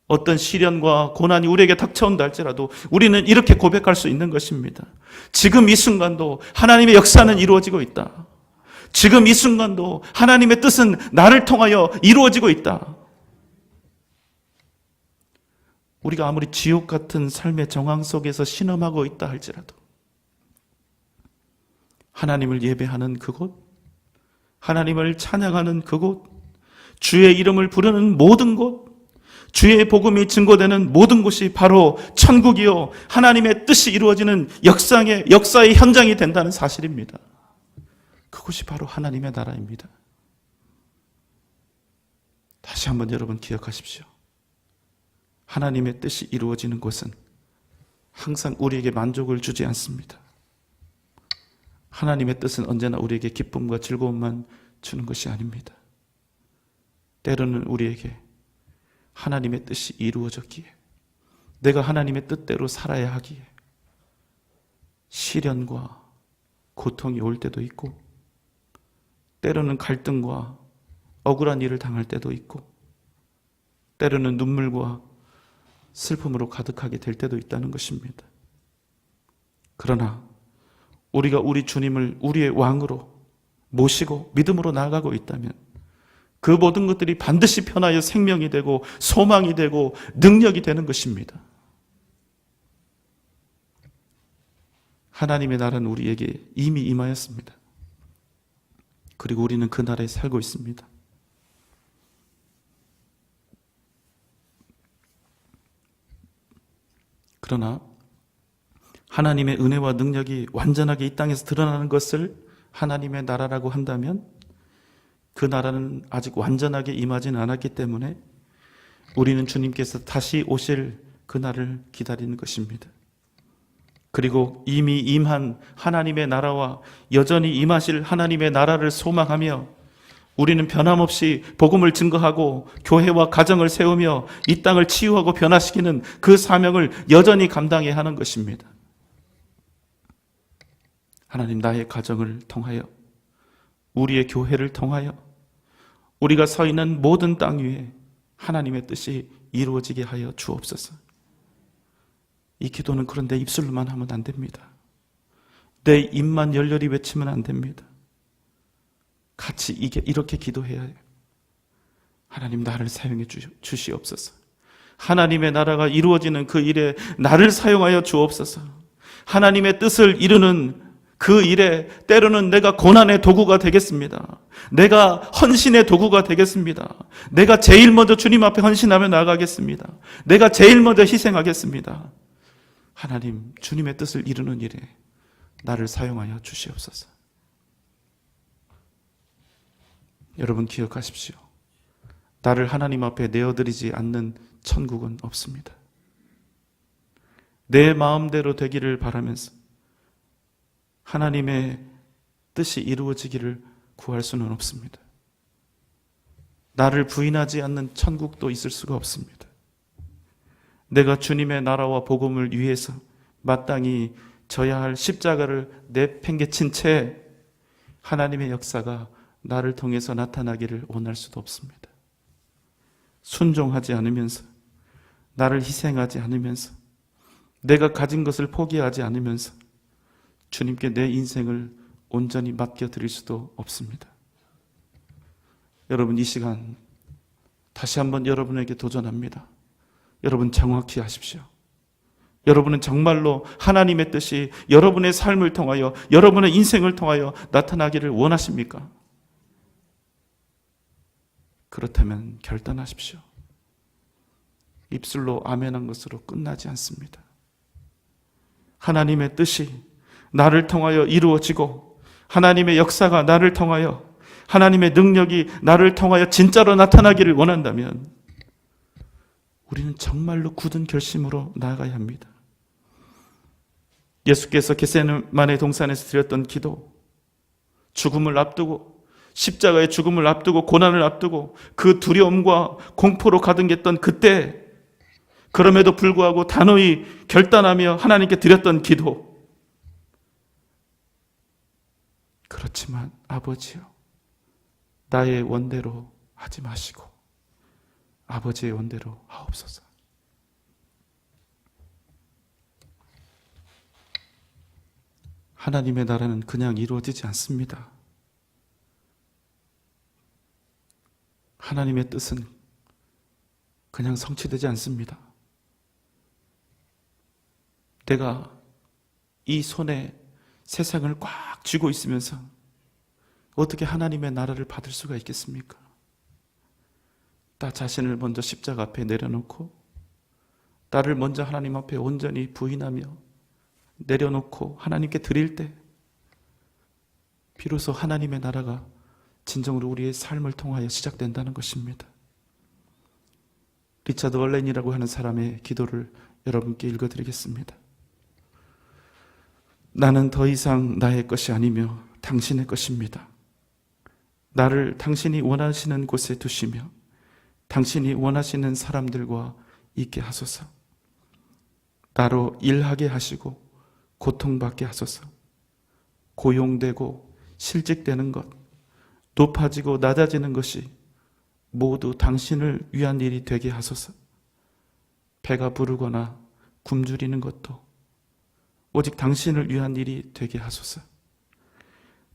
어떤 시련과 고난이 우리에게 닥쳐온다 할지라도 우리는 이렇게 고백할 수 있는 것입니다. 지금 이 순간도 하나님의 역사는 이루어지고 있다. 지금 이 순간도 하나님의 뜻은 나를 통하여 이루어지고 있다. 우리가 아무리 지옥 같은 삶의 정황 속에서 신음하고 있다 할지라도 하나님을 예배하는 그곳, 하나님을 찬양하는 그곳, 주의 이름을 부르는 모든 곳, 주의 복음이 증거되는 모든 곳이 바로 천국이요 하나님의 뜻이 이루어지는 역사의 현장이 된다는 사실입니다. 그곳이 바로 하나님의 나라입니다. 다시 한번 여러분 기억하십시오. 하나님의 뜻이 이루어지는 곳은 항상 우리에게 만족을 주지 않습니다. 하나님의 뜻은 언제나 우리에게 기쁨과 즐거움만 주는 것이 아닙니다. 때로는 우리에게 하나님의 뜻이 이루어졌기에, 내가 하나님의 뜻대로 살아야 하기에 시련과 고통이 올 때도 있고, 때로는 갈등과 억울한 일을 당할 때도 있고, 때로는 눈물과 슬픔으로 가득하게 될 때도 있다는 것입니다. 그러나 우리가 우리 주님을 우리의 왕으로 모시고 믿음으로 나아가고 있다면 그 모든 것들이 반드시 변하여 생명이 되고 소망이 되고 능력이 되는 것입니다. 하나님의 나라는 우리에게 이미 임하였습니다. 그리고 우리는 그 나라에 살고 있습니다. 그러나 하나님의 은혜와 능력이 완전하게 이 땅에서 드러나는 것을 하나님의 나라라고 한다면 그 나라는 아직 완전하게 임하지는 않았기 때문에 우리는 주님께서 다시 오실 그날을 기다리는 것입니다. 그리고 이미 임한 하나님의 나라와 여전히 임하실 하나님의 나라를 소망하며 우리는 변함없이 복음을 증거하고 교회와 가정을 세우며 이 땅을 치유하고 변화시키는 그 사명을 여전히 감당해야 하는 것입니다. 하나님, 나의 가정을 통하여, 우리의 교회를 통하여 우리가 서 있는 모든 땅 위에 하나님의 뜻이 이루어지게 하여 주옵소서. 이 기도는 그런데 입술로만 하면 안 됩니다. 내 입만 열렬히 외치면 안 됩니다. 같이 이렇게 기도해야 해요. 하나님, 나를 사용해 주시옵소서. 하나님의 나라가 이루어지는 그 일에 나를 사용하여 주옵소서. 하나님의 뜻을 이루는 그 일에 때로는 내가 고난의 도구가 되겠습니다. 내가 헌신의 도구가 되겠습니다. 내가 제일 먼저 주님 앞에 헌신하며 나아가겠습니다. 내가 제일 먼저 희생하겠습니다. 하나님, 주님의 뜻을 이루는 일에 나를 사용하여 주시옵소서. 여러분 기억하십시오. 나를 하나님 앞에 내어드리지 않는 천국은 없습니다. 내 마음대로 되기를 바라면서 하나님의 뜻이 이루어지기를 구할 수는 없습니다. 나를 부인하지 않는 천국도 있을 수가 없습니다. 내가 주님의 나라와 복음을 위해서 마땅히 져야 할 십자가를 내팽개친 채 하나님의 역사가 나를 통해서 나타나기를 원할 수도 없습니다. 순종하지 않으면서, 나를 희생하지 않으면서, 내가 가진 것을 포기하지 않으면서 주님께 내 인생을 온전히 맡겨드릴 수도 없습니다. 여러분, 이 시간 다시 한번 여러분에게 도전합니다. 여러분, 정확히 하십시오. 여러분은 정말로 하나님의 뜻이 여러분의 삶을 통하여, 여러분의 인생을 통하여 나타나기를 원하십니까? 그렇다면 결단하십시오. 입술로 아멘한 것으로 끝나지 않습니다. 하나님의 뜻이 나를 통하여 이루어지고, 하나님의 역사가 나를 통하여, 하나님의 능력이 나를 통하여 진짜로 나타나기를 원한다면 우리는 정말로 굳은 결심으로 나아가야 합니다. 예수께서 겟세마네 동산에서 드렸던 기도, 죽음을 앞두고, 십자가의 죽음을 앞두고, 고난을 앞두고 그 두려움과 공포로 가득했던 그때, 그럼에도 불구하고 단호히 결단하며 하나님께 드렸던 기도, 그렇지만 아버지요, 나의 원대로 하지 마시고 아버지의 원대로 하옵소서. 하나님의 나라는 그냥 이루어지지 않습니다. 하나님의 뜻은 그냥 성취되지 않습니다. 내가 이 손에 세상을 꽉 쥐고 있으면서 어떻게 하나님의 나라를 받을 수가 있겠습니까? 나 자신을 먼저 십자가 앞에 내려놓고, 나를 먼저 하나님 앞에 온전히 부인하며 내려놓고 하나님께 드릴 때 비로소 하나님의 나라가 진정으로 우리의 삶을 통하여 시작된다는 것입니다. 리차드 얼렌이라고 하는 사람의 기도를 여러분께 읽어드리겠습니다. 나는 더 이상 나의 것이 아니며 당신의 것입니다. 나를 당신이 원하시는 곳에 두시며 당신이 원하시는 사람들과 있게 하소서. 나로 일하게 하시고 고통받게 하소서. 고용되고 실직되는 것, 높아지고 낮아지는 것이 모두 당신을 위한 일이 되게 하소서. 배가 부르거나 굶주리는 것도 오직 당신을 위한 일이 되게 하소서.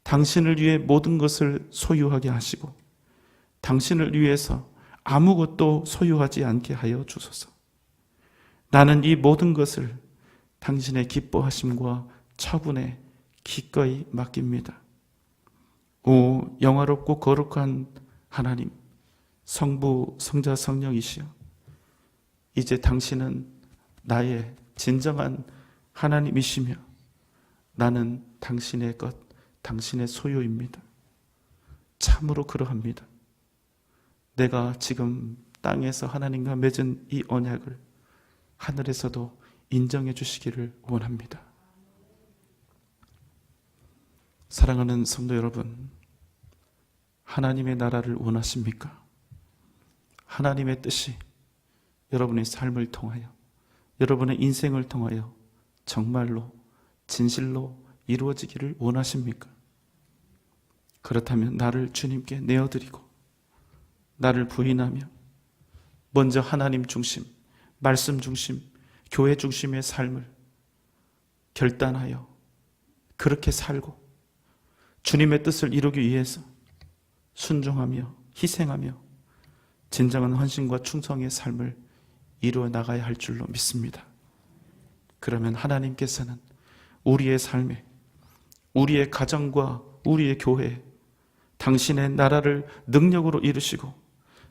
당신을 위해 모든 것을 소유하게 하시고 당신을 위해서 아무것도 소유하지 않게 하여 주소서. 나는 이 모든 것을 당신의 기뻐하심과 처분에 기꺼이 맡깁니다. 오 영화롭고 거룩한 하나님, 성부, 성자, 성령이시여, 이제 당신은 나의 진정한 하나님이시며 나는 당신의 것, 당신의 소유입니다. 참으로 그러합니다. 내가 지금 땅에서 하나님과 맺은 이 언약을 하늘에서도 인정해 주시기를 원합니다. 사랑하는 성도 여러분, 하나님의 나라를 원하십니까? 하나님의 뜻이 여러분의 삶을 통하여, 여러분의 인생을 통하여 정말로 진실로 이루어지기를 원하십니까? 그렇다면 나를 주님께 내어드리고 나를 부인하며 먼저 하나님 중심, 말씀 중심, 교회 중심의 삶을 결단하여 그렇게 살고 주님의 뜻을 이루기 위해서 순종하며 희생하며 진정한 헌신과 충성의 삶을 이루어 나가야 할 줄로 믿습니다. 그러면 하나님께서는 우리의 삶에, 우리의 가정과 우리의 교회에 당신의 나라를 능력으로 이루시고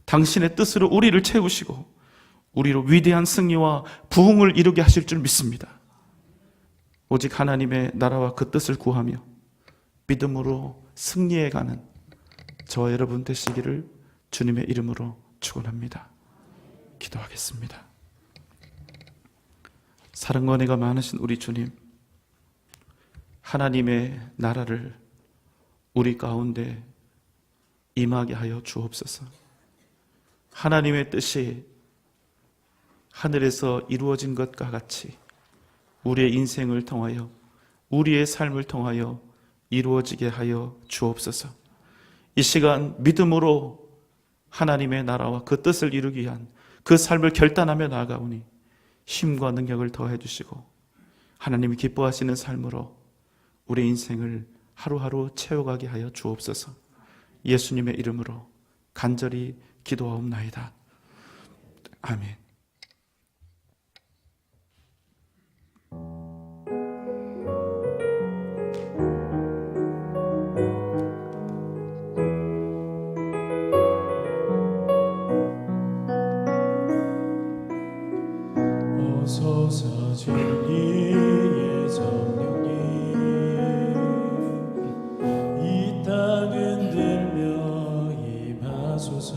당신의 뜻으로 우리를 채우시고 우리로 위대한 승리와 부흥을 이루게 하실 줄 믿습니다. 오직 하나님의 나라와 그 뜻을 구하며 믿음으로 승리해가는 저와 여러분 되시기를 주님의 이름으로 축원합니다. 기도하겠습니다. 사랑과 은혜가 많으신 우리 주님, 하나님의 나라를 우리 가운데 임하게 하여 주옵소서. 하나님의 뜻이 하늘에서 이루어진 것과 같이 우리의 인생을 통하여, 우리의 삶을 통하여 이루어지게 하여 주옵소서. 이 시간 믿음으로 하나님의 나라와 그 뜻을 이루기 위한 그 삶을 결단하며 나아가오니 힘과 능력을 더해 주시고 하나님이 기뻐하시는 삶으로 우리 인생을 하루하루 채워가게 하여 주옵소서. 예수님의 이름으로 간절히 기도하옵나이다. 아멘.
오소서 진리의 성령님, 이 땅 흔들며 임하소서.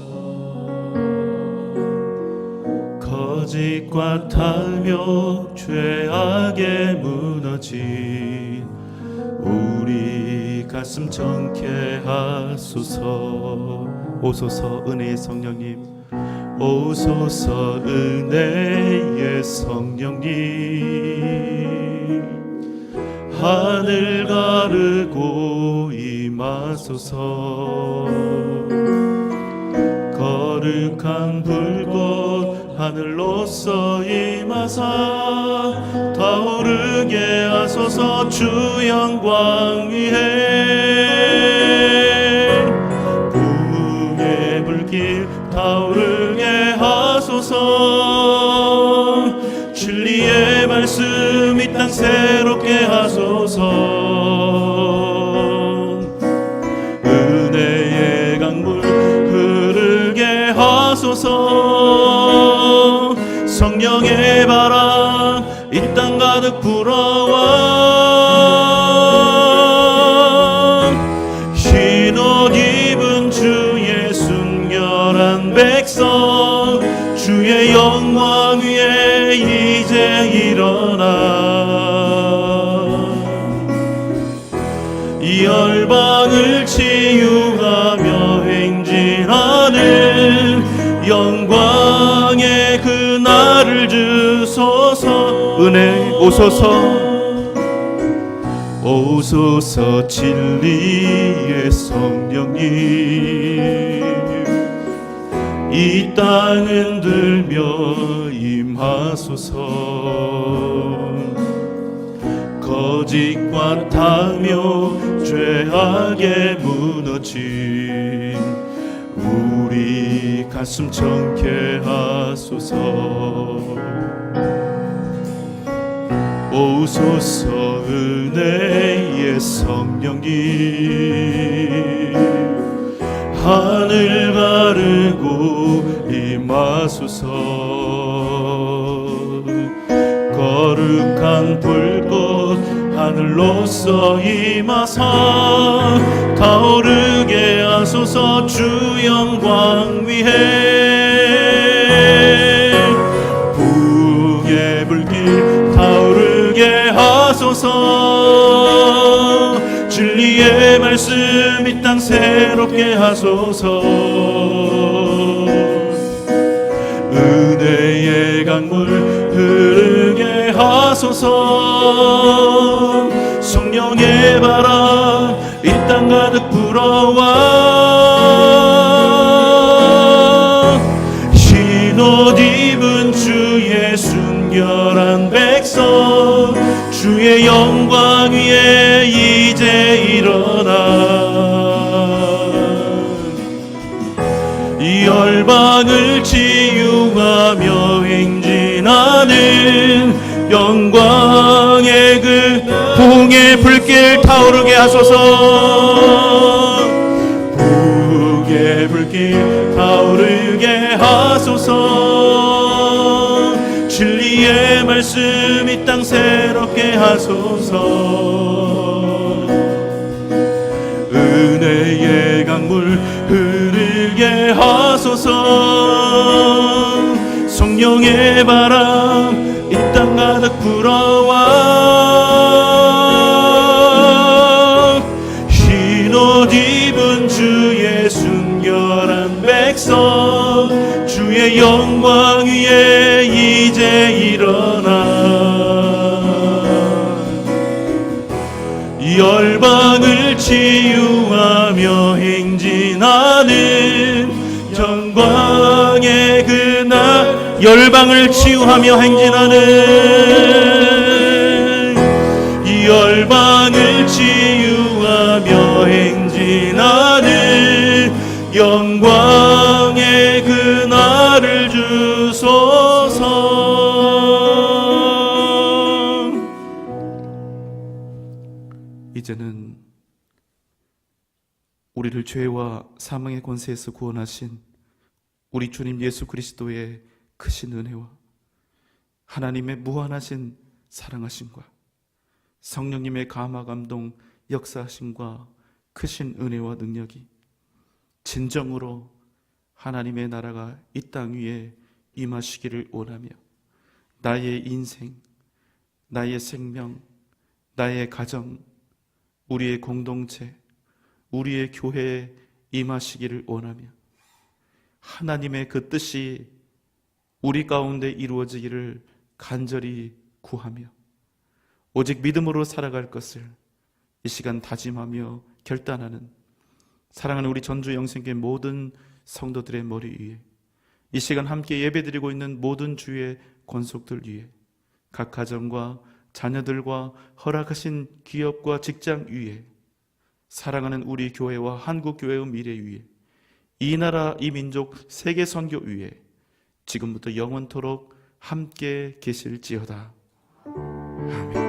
거짓과 탐욕 죄악에 무너진 우리 가슴 정케 하소서. 오소서 은혜의 성령님, 오소서 은혜의 성령님, 하늘 가르고 임하소서. 거룩한 불꽃 하늘로서 임하사 타오르게 하소서. 주 영광 위에 부흥의 불길 타오르게 하소서. 진리의 말씀 이 땅 새롭게 하소서. 은혜의 강물 흐르게 하소서. 성령의 바람 이 땅 가득 불어와 흰옷 입은 주의 순결한 백성, 주의 영광 위에 이제 일어나 이 열방을 치유하며 행진하는 영광의 그날을 주소서. 은혜 오소서. 오소서 진리의 성령님, 이 땅 흔들며 임하소서. 거짓과 탐욕 죄악에 무너진 우리 가슴 정케 하소서. 오소서 은혜의 성령님, 하늘 가르고 임하소서. 거룩한 불꽃 하늘로서 임하사 타오르게 하소서. 주 영광 위에 부흥의 불길 타오르게 하소서. 진리의 말씀 이 땅 새롭게 하소서. 은혜의 강물 흐르게 하소서. 성령의 바람 이 땅 가득 불어와 흰옷 입은 주의 순결한 백성, 주의 영광 위에 이제 일어나 이 열방을 치유하며 행진하는 영광의 그 부흥의 불길 타오르게 하소서. 부흥의 불길 타오르게 하소서. 진리의 말씀 이 땅 새롭게 하소서. 은혜의 강물 흐르게 하소서. 성령의 바람 이 땅 가득 불어와 흰옷 입은 주의 순결한 백성, 주의 영광 위에 이제 일어나 이 열방을 치유하며 행진하는 영광의 그날 열방을 치유하며 행진하는 열방을 치유하며 행진하는 영광의 그날을 주소서. 이제는 우리를 죄와 사망의 권세에서 구원하신 우리 주님 예수 그리스도의 크신 은혜와 하나님의 무한하신 사랑하심과 성령님의 감화 감동 역사하심과 크신 은혜와 능력이 진정으로 하나님의 나라가 이 땅 위에 임하시기를 원하며 나의 인생, 나의 생명, 나의 가정, 우리의 공동체, 우리의 교회에 임하시기를 원하며 하나님의 그 뜻이 우리 가운데 이루어지기를 간절히 구하며 오직 믿음으로 살아갈 것을 이 시간 다짐하며 결단하는 사랑하는 우리 전주 영생교회 모든 성도들의 머리 위에 이 시간 함께 예배드리고 있는 모든 주의 권속들 위에 각 가정과 자녀들과 허락하신 기업과 직장 위에 사랑하는 우리 교회와 한국교회의 미래 위에 이 나라 이 민족 세계 선교 위에 지금부터 영원토록 함께 계실지어다. 아멘.